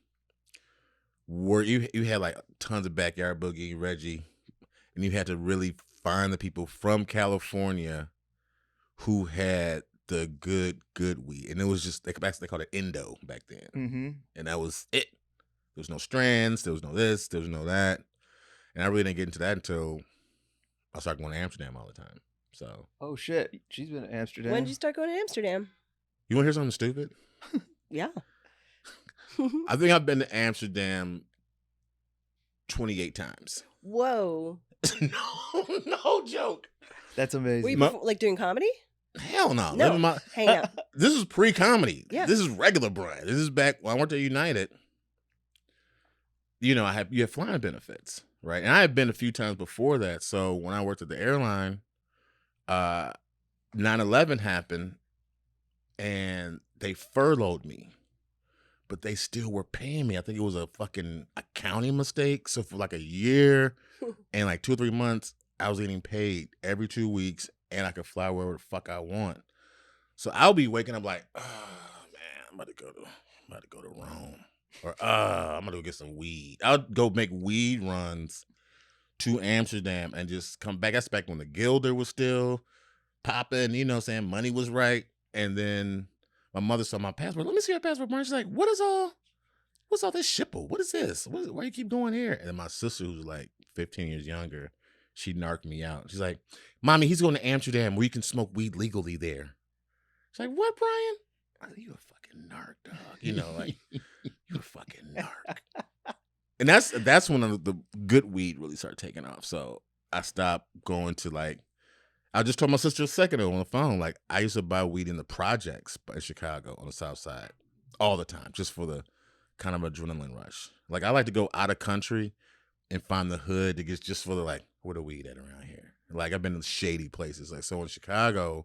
work. You had like tons of backyard boogie, Reggie, and you had to really find the people from California who had the good weed. And it was just they called it Indo back then. Mm-hmm. And that was it. There was no strands, there was no this, there was no that. And I really didn't get into that until I started going to Amsterdam all the time. So Oh shit. She's been to Amsterdam. When did you start going to Amsterdam? you want to hear something stupid? Yeah. I think I've been to Amsterdam 28 times. Whoa. no joke. That's Were amazing. you like doing comedy? Hell no. No. Hang out. This is pre-comedy. Yeah. This is regular Brian. This is back when I worked at United. You know, you have flying benefits, right? And I had been a few times before that. So when I worked at the airline, 9/11 happened, and they furloughed me. but they still were paying me. I think it was a fucking accounting mistake. So for like a year and like 2 or 3 months, I was getting paid every 2 weeks, and I could fly wherever the fuck I want. So I'll be waking up like, oh man, I'm about to go to Rome, or I'm gonna go get some weed. I'll go make weed runs to Amsterdam and just come back. That's back when the Gilder was still popping, you know what I'm saying? Money was right. And then my mother saw my passport. Let me see your passport, Mark. She's like, what's all this shipple? What is this? Why you keep going here? And then my sister, who's like 15 years younger, she narked me out. She's like, Mommy, he's going to Amsterdam where you can smoke weed legally there. She's like, what, Brian? I said, you a fucking narc, dog. You know, like, you a fucking narc. And that's when the good weed really started taking off. So I stopped going to like, I just told my sister a second ago on the phone, like I used to buy weed in the projects in Chicago on the South Side all the time, just for the kind of adrenaline rush. Like I like to go out of country and find the hood to get just for the like, where the weed at around here? Like I've been in shady places. Like so in Chicago,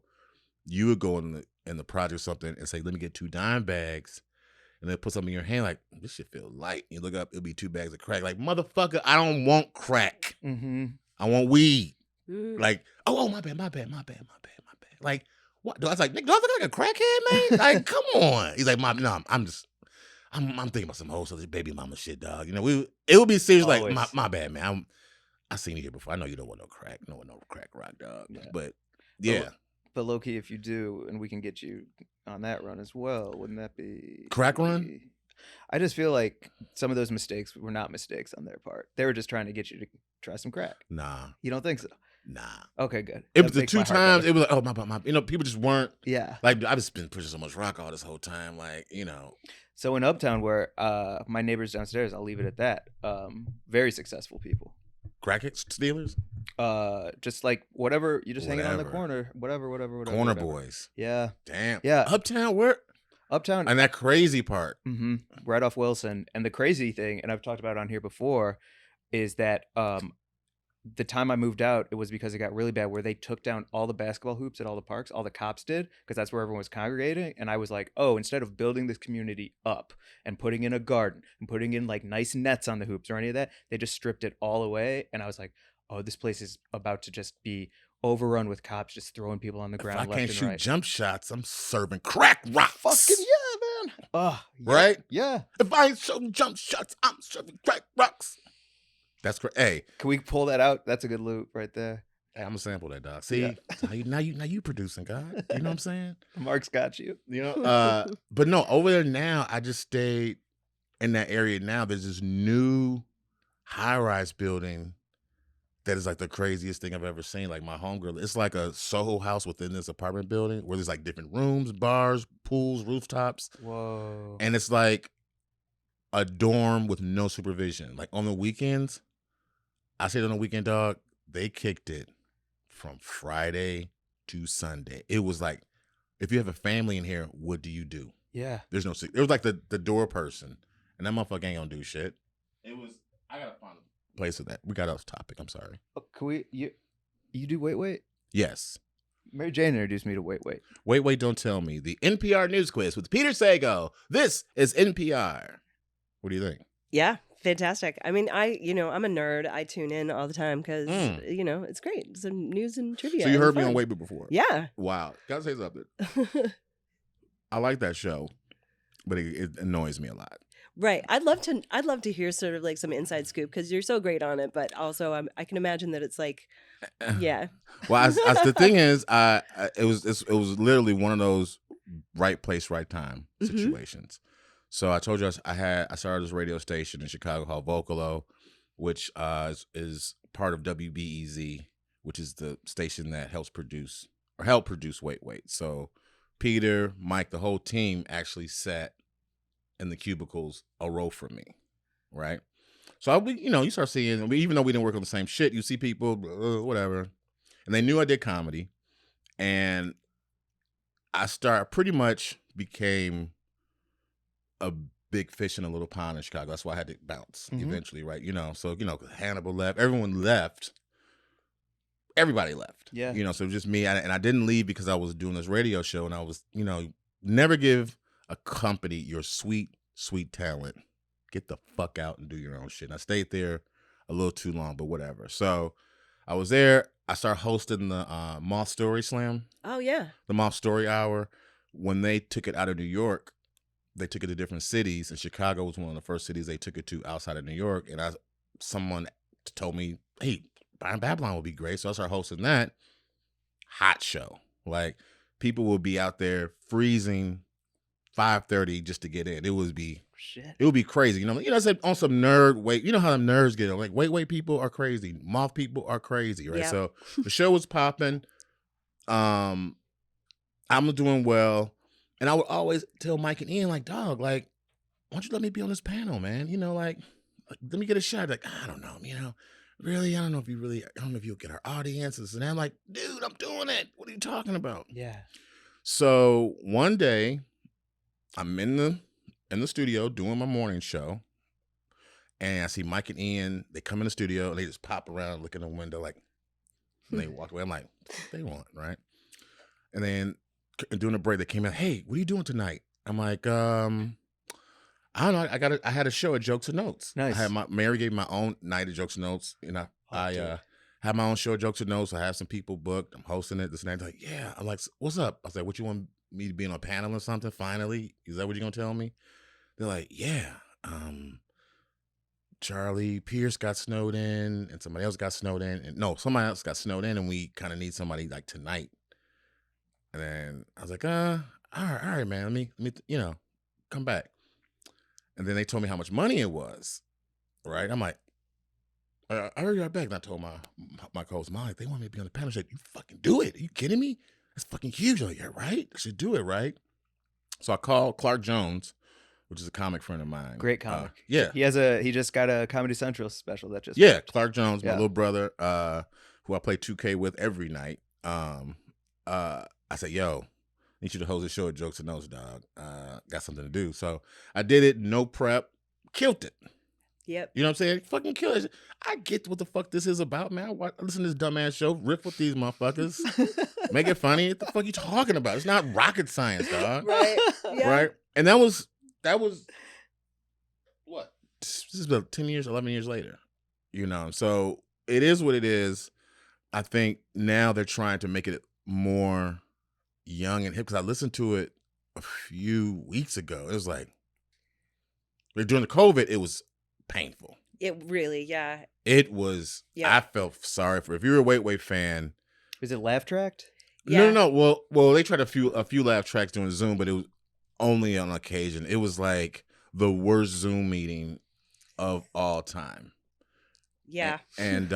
you would go in the project or something and say, let me get 2 dime bags. And then put something in your hand like, this shit feel light. You look up, it'll be 2 bags of crack. Like, motherfucker, I don't want crack. Mm-hmm. I want weed. Like, oh, my bad. Like, what? I was like, Nick, do I look like a crackhead, man? Like, come on. He's like, Mom, no, I'm thinking about some wholesale baby mama shit, dog. You know, it would be serious. Always. Like, my bad, man. I seen you here before. I know you don't want no crack. No crack rock, dog. Yeah. But yeah. But low key, if you do, and we can get you on that run as well, wouldn't that be Crack run? I just feel like some of those mistakes were not mistakes on their part. They were just trying to get you to try some crack. Nah. You don't think so? Nah. Okay, good. It That was the makes 2 my heart times. better. It was like, oh, my. You know, people just weren't. Yeah. Like, I've just been pushing so much rock all this whole time. Like, you know. So in Uptown, where my neighbors downstairs, I'll leave it at that. Very successful people. Crack stealers? Just like whatever, you just hanging on the Whatever. corner, whatever. Corner whatever. boys. Yeah. Damn. Yeah. Uptown, where? Uptown. And that crazy part. Mm-hmm. Right off Wilson. And the crazy thing, and I've talked about it on here before, is that the time I moved out, it was because it got really bad where they took down all the basketball hoops at all the parks. All the cops did, because that's where everyone was congregating. And I was like, oh, instead of building this community up and putting in a garden and putting in like nice nets on the hoops or any of that, they just stripped it all away. And I was like, oh, this place is about to just be overrun with cops just throwing people on the If ground I left can't and shoot right. jump shots, I'm serving crack rocks. Fucking yeah, man. Oh, yeah, Right? Yeah. If I ain't shooting jump shots, I'm serving crack rocks. That's great. Hey, Can we pull that out? That's a good loop right there. I'm gonna sample that, dog. See, Yeah. now you producing, God. You know what I'm saying? Mark's got you. You know, but no, over there now, I just stayed in that area. Now there's this new high-rise building that is like the craziest thing I've ever seen. Like my homegirl, it's like a Soho house within this apartment building where there's like different rooms, bars, pools, rooftops, Whoa. and it's like a dorm with no supervision. Like on the weekends, I stayed on the weekend, dog. They kicked it from Friday to Sunday. It was like, if you have a family in here, what do you do? Yeah. There's no. It was like the door person, and that motherfucker ain't gonna do shit. It was. I gotta find a place of that. We got off topic. I'm sorry. Oh, can we? You do wait? Yes. Mary Jane introduced me to wait. Wait, don't tell me. The NPR News Quiz with Peter Sago. This is NPR. What do you think? Yeah, fantastic. I mean, I'm a nerd. I tune in all the time because, it's great. Some news and trivia. So you and heard me fun. on Wait before? Yeah. Wow. Gotta say something. I like that show, but it annoys me a lot. Right. I'd love to hear sort of like some inside scoop because you're so great on it. But also, I can imagine that it's like, yeah. Well, the thing is, it was literally one of those right place, right time situations. So I told you I started this radio station in Chicago called Vocalo, which is part of WBEZ, which is the station that helped produce Wait. So Peter, Mike, the whole team actually sat in the cubicles a row from me, right? So you start seeing, even though we didn't work on the same shit, you see people, whatever, and they knew I did comedy, and I pretty much became a big fish in a little pond in Chicago. That's why I had to bounce eventually, right? So Hannibal left, everyone left, everybody left. Yeah. So it was just me, and I didn't leave because I was doing this radio show, and I was, never give a company your sweet, sweet talent. Get the fuck out and do your own shit. And I stayed there a little too long, but whatever. So I was there. I started hosting the Moth Story Slam, Oh yeah. the Moth Story Hour. When they took it out of New York, they took it to different cities, and Chicago was one of the first cities they took it to outside of New York. And someone told me, hey, Babylon would be great. So I started hosting that. Hot show. Like, people would be out there freezing 5:30 just to get in. It would be crazy. You know, on some nerd weight. You know how the nerds get like weight people are crazy. Moth people are crazy, right? Yeah. So the show was popping. I'm doing well. And I would always tell Mike and Ian, like, dog, like, why don't you let me be on this panel, man? You know, like let me get a shot. Like, I don't know, you know, really, I don't know if you'll get our audiences. And I'm like, dude, I'm doing it. What are you talking about? Yeah. So one day I'm in the studio doing my morning show, and I see Mike and Ian. They come in the studio, and they just pop around, look in the window, like, and they walk away. I'm like, what they want, right? And then during the break, they came in, hey, what are you doing tonight? I'm like, I don't know. I had a show at Jokes and Notes. Nice. Mary gave me my own night at Jokes and Notes, and I had my own show at Jokes and Notes. I have some people booked. I'm hosting it. This and that. They're like, yeah. I'm like, what's up? I was like, what, you want me to be on a panel or something? Finally, is that what you're gonna tell me? They're like, yeah. Charlie Pierce got snowed in, and somebody else got snowed in, and no, somebody else got snowed in, and we kind of need somebody like tonight. And then I was like, all right, man. Let me, you know, come back. And then they told me how much money it was. Right? I'm like, I heard you right back. And I told my co-host, Molly, they want me to be on the panel. She's like, you fucking do it. Are you kidding me? That's fucking huge. I'm like, yeah, right? I should do it, right? So I called Clark Jones, which is a comic friend of mine. Great comic. Yeah. He just got a Comedy Central special that just Yeah, Clark Jones, my Yeah. little brother, who I play 2K with every night. I said, yo, I need you to host a show at Jokes and Notes, dog. Got something to do. So I did it, no prep, killed it. Yep. You know what I'm saying? Fucking kill it. I get what the fuck this is about, man. I listen to this dumbass show, riff with these motherfuckers, make it funny. What the fuck you talking about? It's not rocket science, dog. Right. Yeah. Right? And that was what? This is about 10 years, 11 years later. You know, so it is what it is. I think now they're trying to make it more young and hip, because I listened to it a few weeks ago. It was like, during the COVID, it was painful. It really, yeah. It was, Yeah. I felt sorry for, if you're a Wait fan. Is it laugh tracked? Yeah. No. Well, they tried a few laugh tracks during Zoom, but it was only on occasion. It was like the worst Zoom meeting of all time. Yeah. And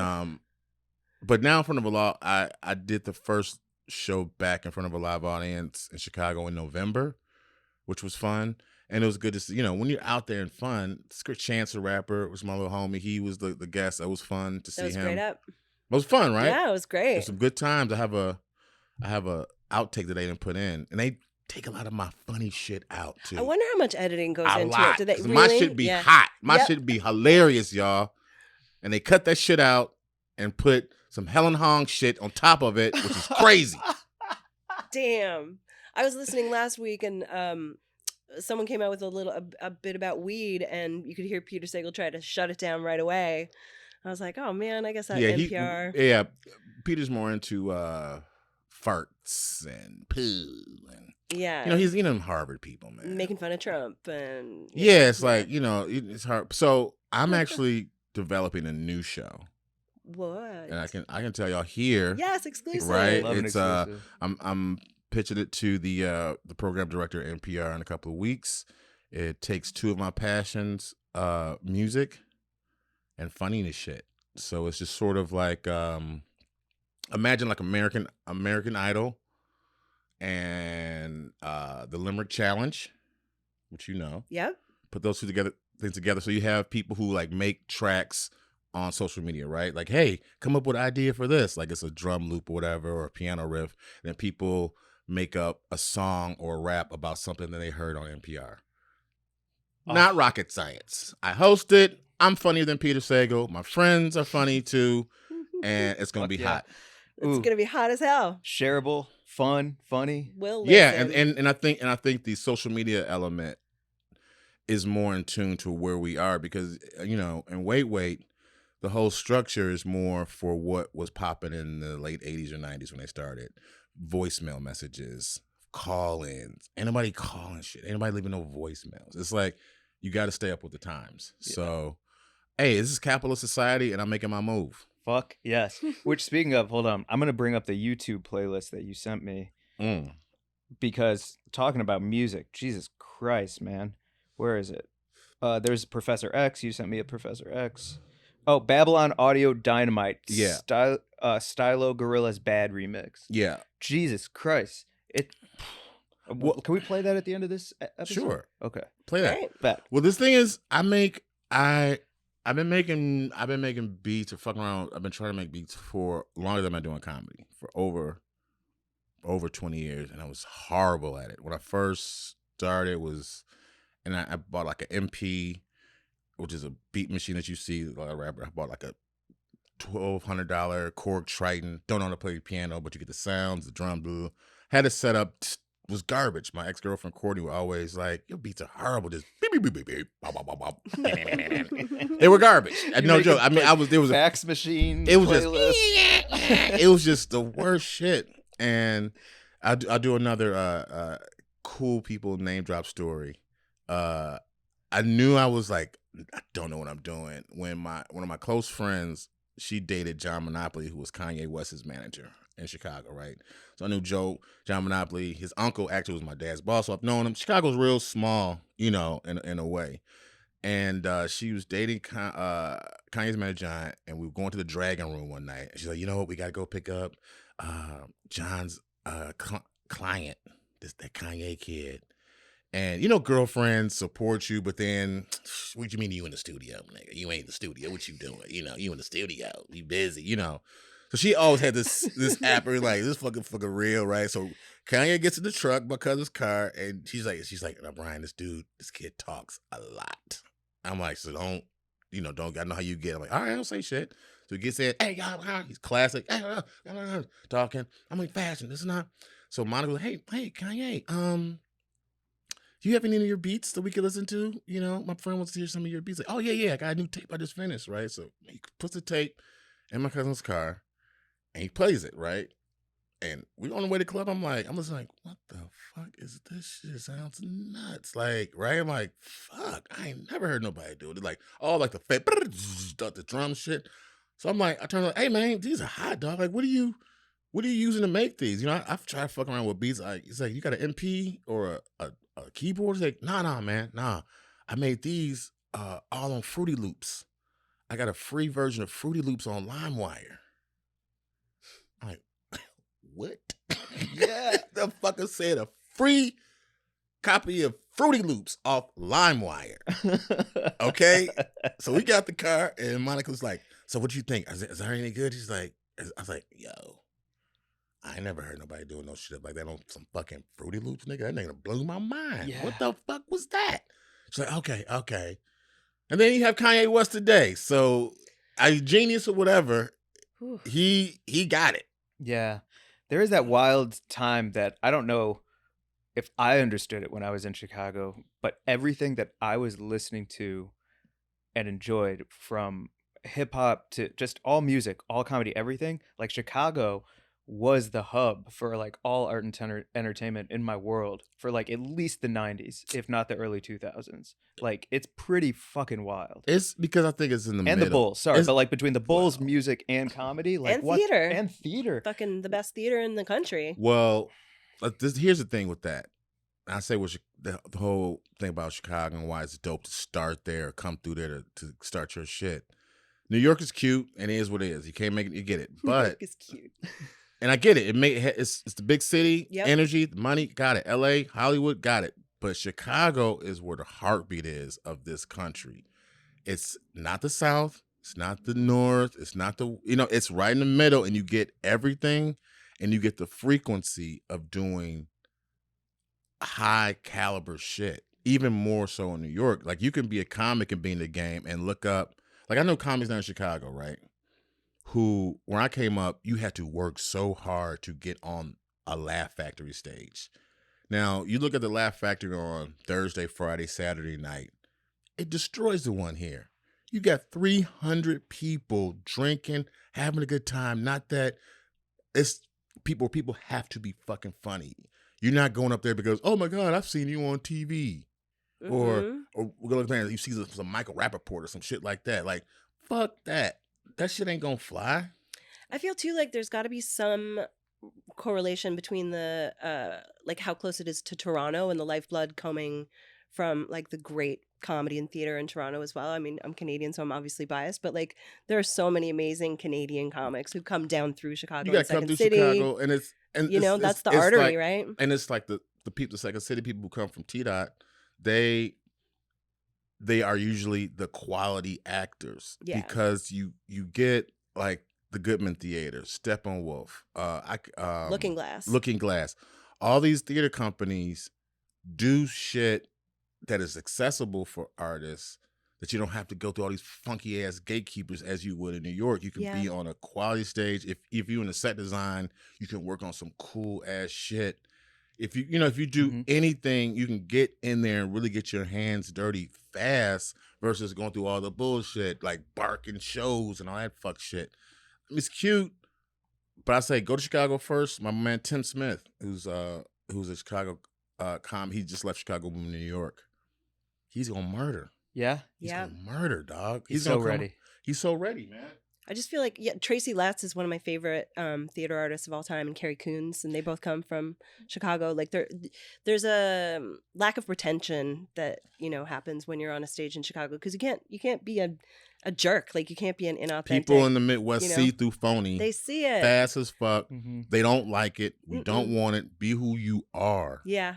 but now in front of a lot, I did the first show back in front of a live audience in Chicago in November, which was fun. And it was good to see, you know, when you're out there and fun. Chance the Rapper was my little homie. He was the guest. It was fun to see That was him. great up. It was fun, right? Yeah, it was It great. was some good times. I have a outtake that they didn't put in, and they take a lot of my funny shit out too. I wonder how much editing goes a into lot. it. Do they 'Cause really? My shit be Yeah. hot. My Yep. shit be hilarious, y'all. And they cut that shit out and put some Helen Hong shit on top of it, which is crazy. Damn. I was listening last week, and someone came out with a bit about weed, and you could hear Peter Sagal try to shut it down right away. I was like, oh man, I guess that NPR. Yeah, Peter's more into farts and poo, and Yeah. you know, he's them Harvard people, man. making fun of Trump, and Yeah, it's like, you know, it's hard. So I'm actually developing a new show, what? and I can tell y'all here. Yes, exclusive. Right? Love an It's, exclusive. I'm pitching it to the program director at NPR in a couple of weeks. It takes two of my passions, music and funniness shit. So it's just sort of like imagine like American Idol and the Limerick Challenge, which you know. Yep. Put those things together. So you have people who like make tracks on social media, right? Like, hey, come up with an idea for this. Like it's a drum loop or whatever, or a piano riff. And then people make up a song or a rap about something that they heard on NPR. Oh. Not rocket science. I host it. I'm funnier than Peter Sagal. My friends are funny too. And it's going to Fuck be yeah. hot. It's Ooh. gonna be hot as hell. Shareable, fun, funny. Will Yeah. listen. And I think the social media element is more in tune to where we are because, you know, in Wait, the whole structure is more for what was popping in the late 80s or 90s when they started. Voicemail messages, call-ins. Ain't nobody calling shit. Ain't nobody leaving no voicemails. It's like you got to stay up with the times. Yeah. So, hey, this is capitalist society and I'm making my move. Fuck yes. Which, speaking of, hold on, I'm gonna bring up the YouTube playlist that you sent me because talking about music, Jesus Christ, man, where is it? There's Professor X. You sent me a Professor X. Oh, Babylon Audio Dynamite. Yeah. Stylo Gorilla's Bad remix. Yeah. Jesus Christ. Well, can we play that at the end of this episode? Sure. Okay. Play that. Right. Bet. Well, this thing is, I've been making beats or fucking around. I've been trying to make beats for longer than I've been doing comedy for over 20 years, and I was horrible at it. When I first started and I bought like an MP, which is a beat machine that you see like a rapper. I bought like a $1,200 Korg Triton. Don't know how to play the piano, but you get the sounds, the drum, blah. Had it set up. Was garbage. My ex-girlfriend Courtney was always like, your beats are horrible. Just beep, beep, beep, beep, beep, bop, bop, bop, bop. They were garbage. No joke. I mean, there was a fax machine. It was playlist. just it was just the worst shit. And I'll do another cool people name drop story. I knew I was like, I don't know what I'm doing when one of my close friends, she dated John Monopoly, who was Kanye West's manager in Chicago, right? So I knew John Monopoly. His uncle actually was my dad's boss, so I've known him. Chicago's real small, you know, in a way. And she was dating Kanye's manager, John, and we were going to the Dragon Room one night. And she's like, you know what? We got to go pick up John's client, that Kanye kid. And, you know, girlfriends support you, but then, what do you mean you in the studio, nigga? You ain't in the studio. What you doing? You know, you in the studio. You busy, you know. So she always had this app where like, this fucking real, right? So Kanye gets in the truck, my cousin's car, and she's like, now, Brian, this kid talks a lot. I'm like, so don't, I know how you get. I'm like, all right, I don't say shit. So he gets in, hey, y'all, he's classic, hey, talking. I'm like, fashion, this is not. So Monica goes, hey, Kanye, do you have any of your beats that we could listen to? You know, my friend wants to hear some of your beats. Like, oh, yeah, I got a new tape I just finished, right? So he puts the tape in my cousin's car, and he plays it, right? And we on the way to the club, I'm listening like, what the fuck is this shit? Sounds nuts. Like, right? I'm like, fuck, I ain't never heard nobody do it. Like, all like the drum shit. So I'm like, I turn like, hey man, these are hot, dog. Like, what are you using to make these? You know, I've tried fucking around with beats. It's like, you got an MP or a keyboard? It's like, nah, man, nah. I made these all on Fruity Loops. I got a free version of Fruity Loops on LimeWire. I'm like, what? Yeah, the fucker said a free copy of Fruity Loops off LimeWire. Okay? So we got the car, and Monica's like, so what you think? Is that any good? She's like, I was like, yo, I ain't never heard nobody doing no shit like that on some fucking Fruity Loops, nigga. That nigga blew my mind. Yeah. What the fuck was that? She's like, okay. And then you have Kanye West today. So, a genius or whatever, he got it. Yeah. There is that wild time that I don't know if I understood it when I was in Chicago, but everything that I was listening to and enjoyed, from hip hop to just all music, all comedy, everything, like Chicago was the hub for like all art and entertainment in my world for like at least the 90s, if not the early 2000s. Like, it's pretty fucking wild. It's because I think it's in the middle. And the Bulls, sorry, but like between the Bulls, Wow. music and comedy, like And what? theater. And theater. Fucking the best theater in the country. Well, here's the thing with that. I say the whole thing about Chicago and why it's dope to start there or come through there to start your shit. New York is cute and it is what it is. You can't make it, you get it. But It's cute. and I get it. It's the big city, Yep. energy, the money, got it. LA, Hollywood, got it. But Chicago is where the heartbeat is of this country. It's not the South. It's not the North. It's not it's right in the middle, and you get everything, and you get the frequency of doing high caliber shit, even more so in New York. Like, you can be a comic and be in the game and look up, like, I know comics down in Chicago, right? Who, when I came up, you had to work so hard to get on a Laugh Factory stage. Now, you look at the Laugh Factory on Thursday, Friday, Saturday night. It destroys the one here. You got 300 people drinking, having a good time. Not that it's people have to be fucking funny. You're not going up there because, oh my God, I've seen you on TV. Or we're going to you see some Michael Rappaport or some shit like that. Like, fuck that. That shit ain't going to fly. I feel too like there's got to be some correlation between the like how close it is to Toronto and the lifeblood coming from like the great comedy and theater in Toronto as well. I mean, I'm Canadian, so I'm obviously biased, but like there are so many amazing Canadian comics who come down through Chicago. You got to come through Chicago, and that's the artery, right? And it's like the people, the Second City people who come from T-Dot, they are usually the quality actors because you get like the Goodman Theater, Steppenwolf, Looking Glass. All these theater companies do shit that is accessible for artists that you don't have to go through all these funky ass gatekeepers as you would in New York. You can be on a quality stage. If you're in the set design, you can work on some cool ass shit. If you do anything, you can get in there and really get your hands dirty fast versus going through all the bullshit like barking shows and all that fuck shit. It's cute, but I say go to Chicago first. My man Tim Smith, who's a Chicago he just left Chicago, moved to New York. He's gonna murder. Yeah, he's gonna murder, dog. He's so ready. He's so ready, man. I just feel like Tracy Letts is one of my favorite theater artists of all time, and Carrie Coons, and they both come from Chicago. Like there's a lack of pretension that happens when you're on a stage in Chicago because you can't be a jerk. Like you can't be an inauthentic. People in the Midwest see through phony. They see it fast as fuck. They don't like it. We don't want it. Be who you are. Yeah.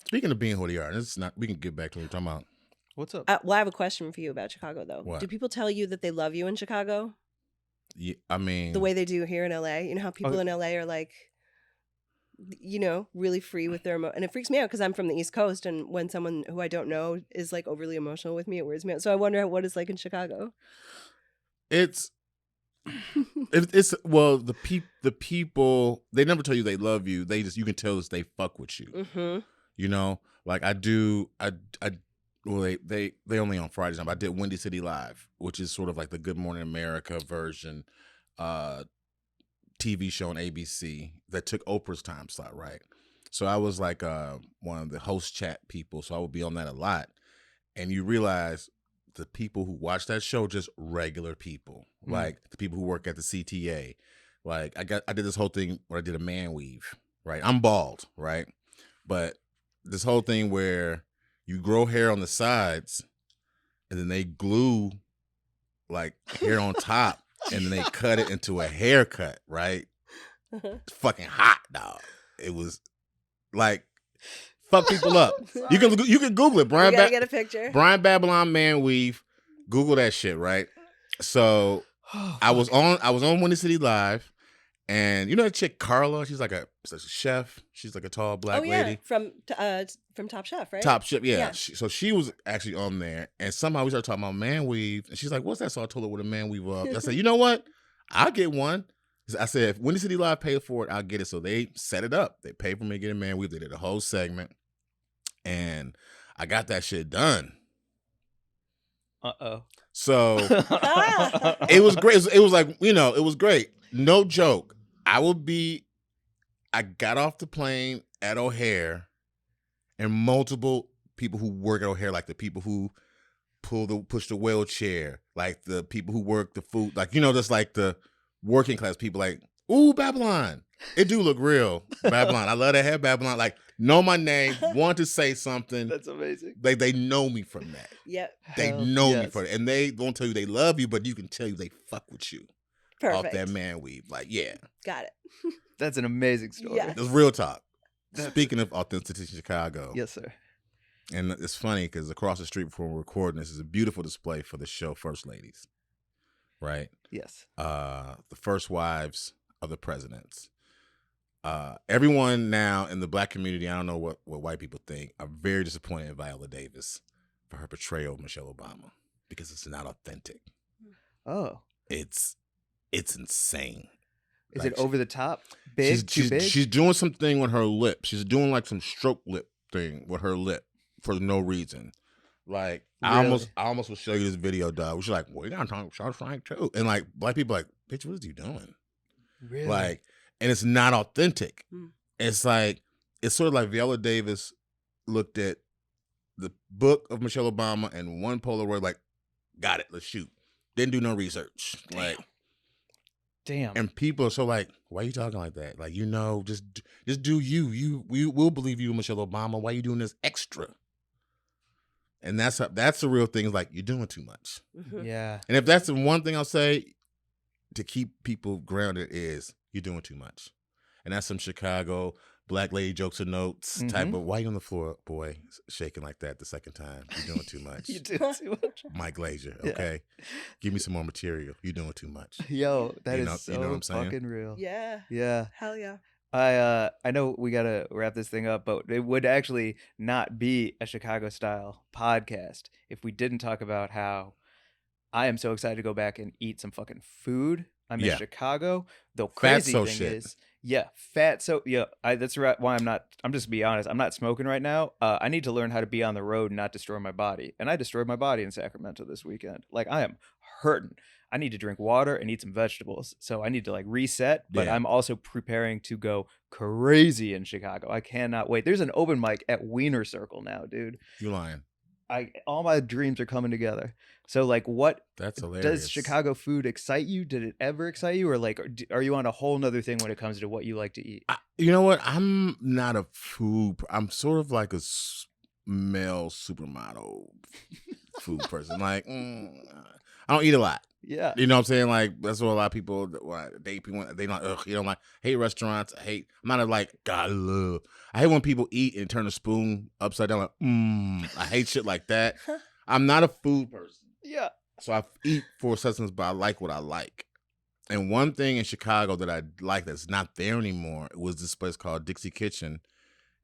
Speaking of being who they are, we can get back to what we're talking about. What's up? Well, I have a question for you about Chicago, though. What? Do people tell you that they love you in Chicago? Yeah, I mean, the way they do here in LA. You know how people in LA are like, really free with their and it freaks me out because I'm from the East Coast, and when someone who I don't know is like overly emotional with me, it weirds me out. So I wonder what it's like in Chicago. It's well, the people, they never tell you they love you. You can tell they fuck with you. Like I do. Well, they only on Fridays now, but I did Windy City Live, which is sort of like the Good Morning America version TV show on ABC that took Oprah's time slot, right? So I was like one of the host chat people, so I would be on that a lot. And you realize the people who watch that show just regular people, like the people who work at the CTA. Like I did this whole thing where I did a man weave, right? I'm bald, right? But this whole thing where you grow hair on the sides, and then they glue like hair on top, and then they cut it into a haircut, right? It's fucking hot, dog. It was like fuck people up. You can Google it, Brian. You gotta get a picture. Brian Babylon man weave. Google that shit, right? So I was on Windy City Live. And you know that chick Carla? She's like a chef. She's like a tall black lady from Top Chef, right? Top Chef, yeah. So she was actually on there, and somehow we started talking about man weave, and she's like, "What's that?" So I told her what a man weave was. I said, "You know what? I'll get one." I said, "If Windy City Live paid for it, I'll get it." So they set it up. They paid for me to get a man weave. They did a whole segment, and I got that shit done. So it was great. It was like it was great. No joke. I got off the plane at O'Hare, and multiple people who work at O'Hare, like the people who push the wheelchair, like the people who work the food, like just like the working class people, like, ooh, Babylon. It do look real, Babylon. I love that hair, Babylon. Like, know my name, want to say something. That's amazing. They know me from that. Yep. They know me from it, and they won't tell you they love you, but you can tell you they fuck with you. Perfect. Off that man weave. Like, yeah. Got it. That's an amazing story. Yeah. It's real talk. Speaking of authenticity in Chicago. Yes, sir. And it's funny because across the street before we're recording this is a beautiful display for the show First Ladies. Right? Yes. The first wives of the presidents. Everyone now in the black community, I don't know what white people think, are very disappointed in Viola Davis for her portrayal of Michelle Obama because it's not authentic. Oh. It's insane. Is Like, it over the top? Big? Too big? She's doing something with her lip. She's doing like some stroke lip thing with her lip for no reason. Like Really? I almost will show you this video, dog. She's like, "Well, you gotta talk about Charles Frank too," and like black people like, "Bitch, what is you doing?" Really? Like, and it's not authentic. Mm. It's like it's sort of like Viola Davis looked at the book of Michelle Obama and one Polaroid, like, got it, let's shoot. Didn't do no research. Like, Damn. and people are so like, why are you talking like that? Like, just do you. We will believe you, Michelle Obama. Why are you doing this extra? And that's the real thing. Is like, you're doing too much. Mhm. Yeah. And if that's the one thing I'll say to keep people grounded is you're doing too much. And that's some Chicago black lady jokes and notes type of, why you on the floor, boy, shaking like that the second time? You're doing too much. You do too much. Mike Glazier, Yeah. okay? Give me some more material. You're doing too much. Yo, that You is know- so you know what I'm saying? fucking real. Yeah. Yeah. Hell yeah. I know we gotta wrap this thing up, but it would actually not be a Chicago style podcast if we didn't talk about how I am so excited to go back and eat some fucking food. I'm in Yeah. Chicago. The crazy Fatso thing shit. is, that's right. Why I'm just be honest. I'm not smoking right now. I need to learn how to be on the road and not destroy my body. And I destroyed my body in Sacramento this weekend. Like, I am hurting. I need to drink water and eat some vegetables. So I need to like reset, but Yeah. I'm also preparing to go crazy in Chicago. I cannot wait. There's an open mic at Wiener Circle now, dude. You lying. All my dreams are coming together. So like, what That's hilarious. does Chicago food excite you? Did it ever excite you? Or like, are you on a whole nother thing when it comes to what you like to eat? You know what? I'm not a food. I'm sort of like a male supermodel food person. Like, I don't eat a lot. Yeah. You know what I'm saying? Like, that's what a lot of people date people. They don't. Ugh, you know, like, hate restaurants. I'm not a, like, God, love. I hate when people eat and turn a spoon upside down. Like, I hate shit like that. I'm not a food person. Yeah. So I eat for substance, but I like what I like. And one thing in Chicago that I like that's not there anymore was this place called Dixie Kitchen,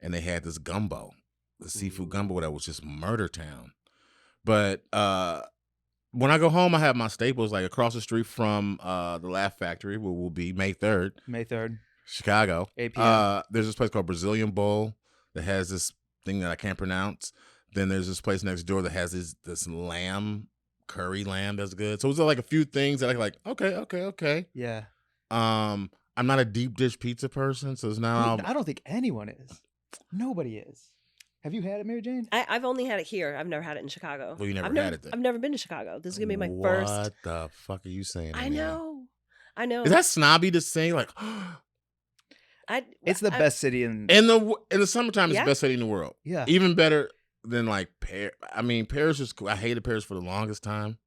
and they had this gumbo, the seafood gumbo that was just murder town. But when I go home, I have my staples like across the street from the Laugh Factory, where we'll be May 3rd, May 3rd, Chicago. 8 p.m. There's this place called Brazilian Bowl that has this thing that I can't pronounce. Then there's this place next door that has this lamb, curry lamb that's good. So it's like a few things that I like, okay. Yeah. I'm not a deep dish pizza person, so it's now I don't think anyone is. Nobody is. Have you had it, Mary Jane? I've only had it here. I've never had it in Chicago. Well, you never I've had it then. I've never been to Chicago. This is gonna be my first. What the fuck are you saying? I to me? know. I know. Is that snobby to say? Like, It's the best city in in the summertime, it's Yeah. the best city in the world. Yeah. Even better than like Paris. I mean, Paris is cool. I hated Paris for the longest time,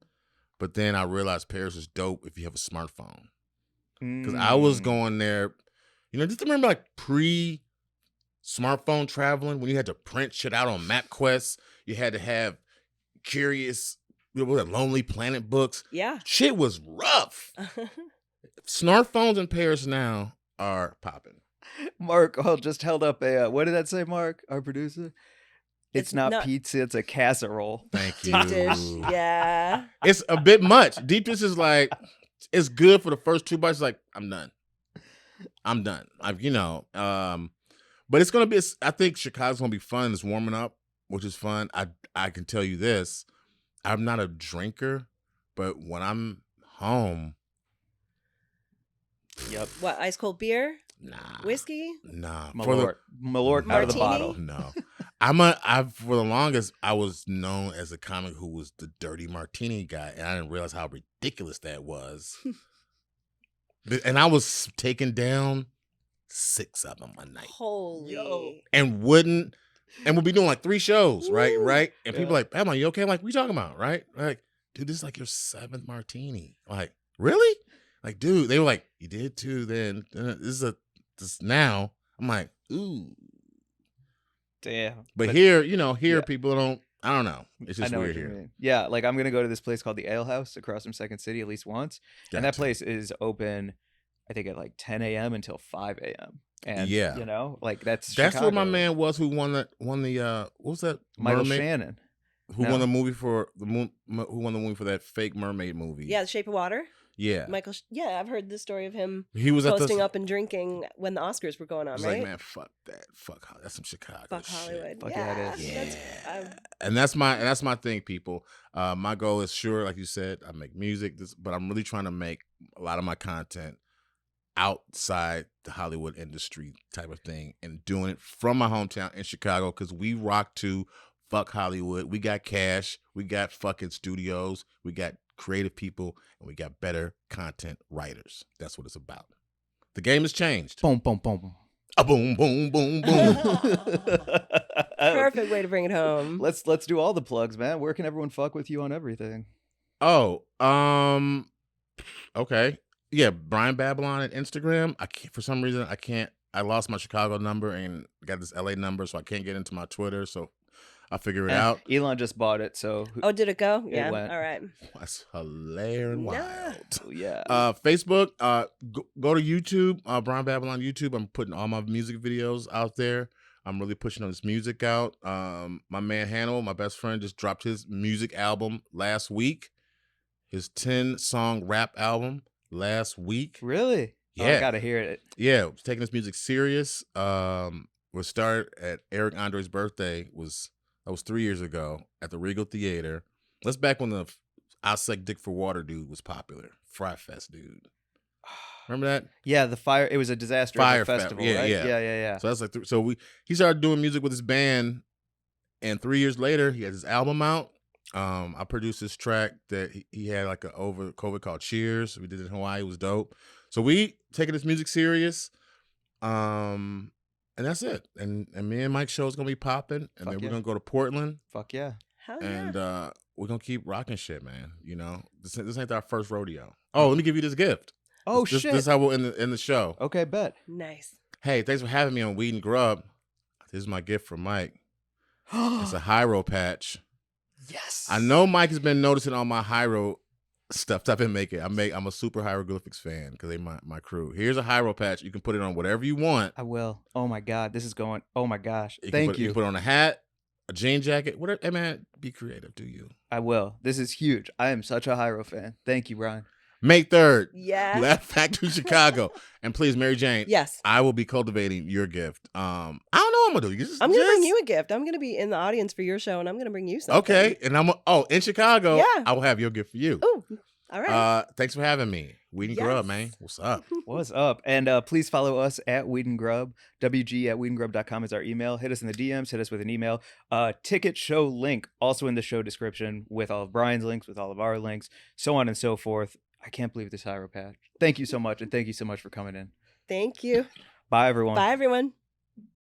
but then I realized Paris is dope if you have a smartphone. Because I was going there, just remember like pre-smartphone traveling when you had to print shit out on MapQuest. You had to have curious, Lonely Planet books. Yeah. Shit was rough. Smartphones in Paris now are popping. Mark just held up a what did that say, Mark, our producer? It's not pizza, it's a casserole. Thank you. Deep dish. Yeah. It's a bit much. Deep dish is like, it's good for the first 2 bites. Like, I'm done. But it's gonna be. I think Chicago's gonna be fun. It's warming up, which is fun. I can tell you this. I'm not a drinker, but when I'm home, Yep. What, ice cold beer? nah, Whiskey? nah. Malort out of the Martini? bottle. No. For the longest, I was known as a comic who was the dirty martini guy, and I didn't realize how ridiculous that was. And I was taking down 6 of them a night. Holy. Yo. And we'll be doing like 3 shows, right? Woo. Right? And people Yeah. like, Emma, you okay? I'm like, what you talking about? Right? Like, dude, this is like your 7th martini. Like, really? Like, dude, they were like, you did too then. This now. I'm like, ooh. Damn. But here, yeah. people don't, I don't know. It's I just know weird what you here. mean. Yeah, like I'm gonna go to this place called the Ale House across from Second City at least once, and that Gotcha. place is open, I think at like 10 a.m. until 5 a.m. And Yeah. like that's That's where my Chicago. man was who won the what was that? Michael mermaid? Shannon. Who No. won the movie for who won the movie for that fake mermaid movie? Yeah, The Shape of Water? Yeah. Michael. Yeah, I've heard the story of him He was at posting the. up and drinking when the Oscars were going on, He's right? like, man, fuck that. That's some Chicago Fuck shit. Hollywood. Fuck yeah, it is. Yeah. That's, And that's my thing, people. My goal is, sure, like you said, I make music, but I'm really trying to make a lot of my content outside the Hollywood industry type of thing, and doing it from my hometown in Chicago, because we rock to fuck Hollywood. We got cash, we got fucking studios, we got creative people, and we got better content writers. That's what it's about. The game has changed. Boom, boom, boom. Boom, boom, boom, boom. perfect way to bring it home. Let's do all the plugs, man. Where can everyone fuck with you on everything? Oh, okay. Yeah, Brian Babylon at Instagram. I can't, for some reason, I can't. I lost my Chicago number and got this LA number, so I can't get into my Twitter. So I'll figure it out. Elon just bought it, so Oh, did it go? It Yeah. went. All right. That's hilarious and Nah. wild. yeah. Facebook, go to YouTube, Brian Babylon YouTube. I'm putting all my music videos out there. I'm really pushing on this music out. My man Hannibal, my best friend, just dropped his music album last week. His 10-song rap album last week. Really? Yeah. Oh, I gotta hear it. Yeah, taking this music serious. We'll start at Eric Andre's birthday. That was 3 years ago at the Regal Theater. That's back when the I Suck Dick for Water dude was popular. Fry Fest dude. Remember that? Yeah, the fire. It was a disaster at Fire the festival, yeah, right? yeah. Yeah. So that's like he started doing music with his band, and 3 years later he had his album out. I produced this track that he had like a over COVID called Cheers. We did it in Hawaii. It was dope. So we taking this music serious. And that's it. And me and Mike's show is gonna be popping, and then we're gonna go to Portland, Fuck yeah. Hell yeah. and we're gonna keep rocking shit, man. You know, this ain't our first rodeo. Oh, let me give you this gift. Oh This shit. is how we'll end the show. Okay, bet. Nice. Hey, thanks for having me on Weed and Grub. This is my gift from Mike. It's a Hyro patch. Yes. I know Mike has been noticing all my Hyro stuff I've been making. I'm a super hieroglyphics fan because they my crew. Here's a Hyro patch. You can put it on whatever you want. I will. Oh my god, this is going. Oh my gosh. You can Thank put, you. You can put on a hat, a jean jacket, whatever. Hey man, be creative. Do you? I will. This is huge. I am such a Hyro fan. Thank you, Brian. May 3rd, Yeah. Laugh Factory Chicago, and please, Mary Jane. Yes. I will be cultivating your gift. I don't know what I'm gonna do. I'm going to bring you a gift. I'm going to be in the audience for your show, and I'm going to bring you something. Okay, and in Chicago. Yeah. I will have your gift for you. Oh, all right. Thanks for having me. Weed and Grub, Yes. man. What's up? What's up? And please follow us at Weed and Grub. WG@weedandgrub.com is our email. Hit us in the DMs. Hit us with an email. Ticket show link also in the show description with all of Brian's links, with all of our links, so on and so forth. I can't believe this Hyro patch. Thank you so much, and thank you so much for coming in. Thank you. Bye, everyone. Bye, everyone.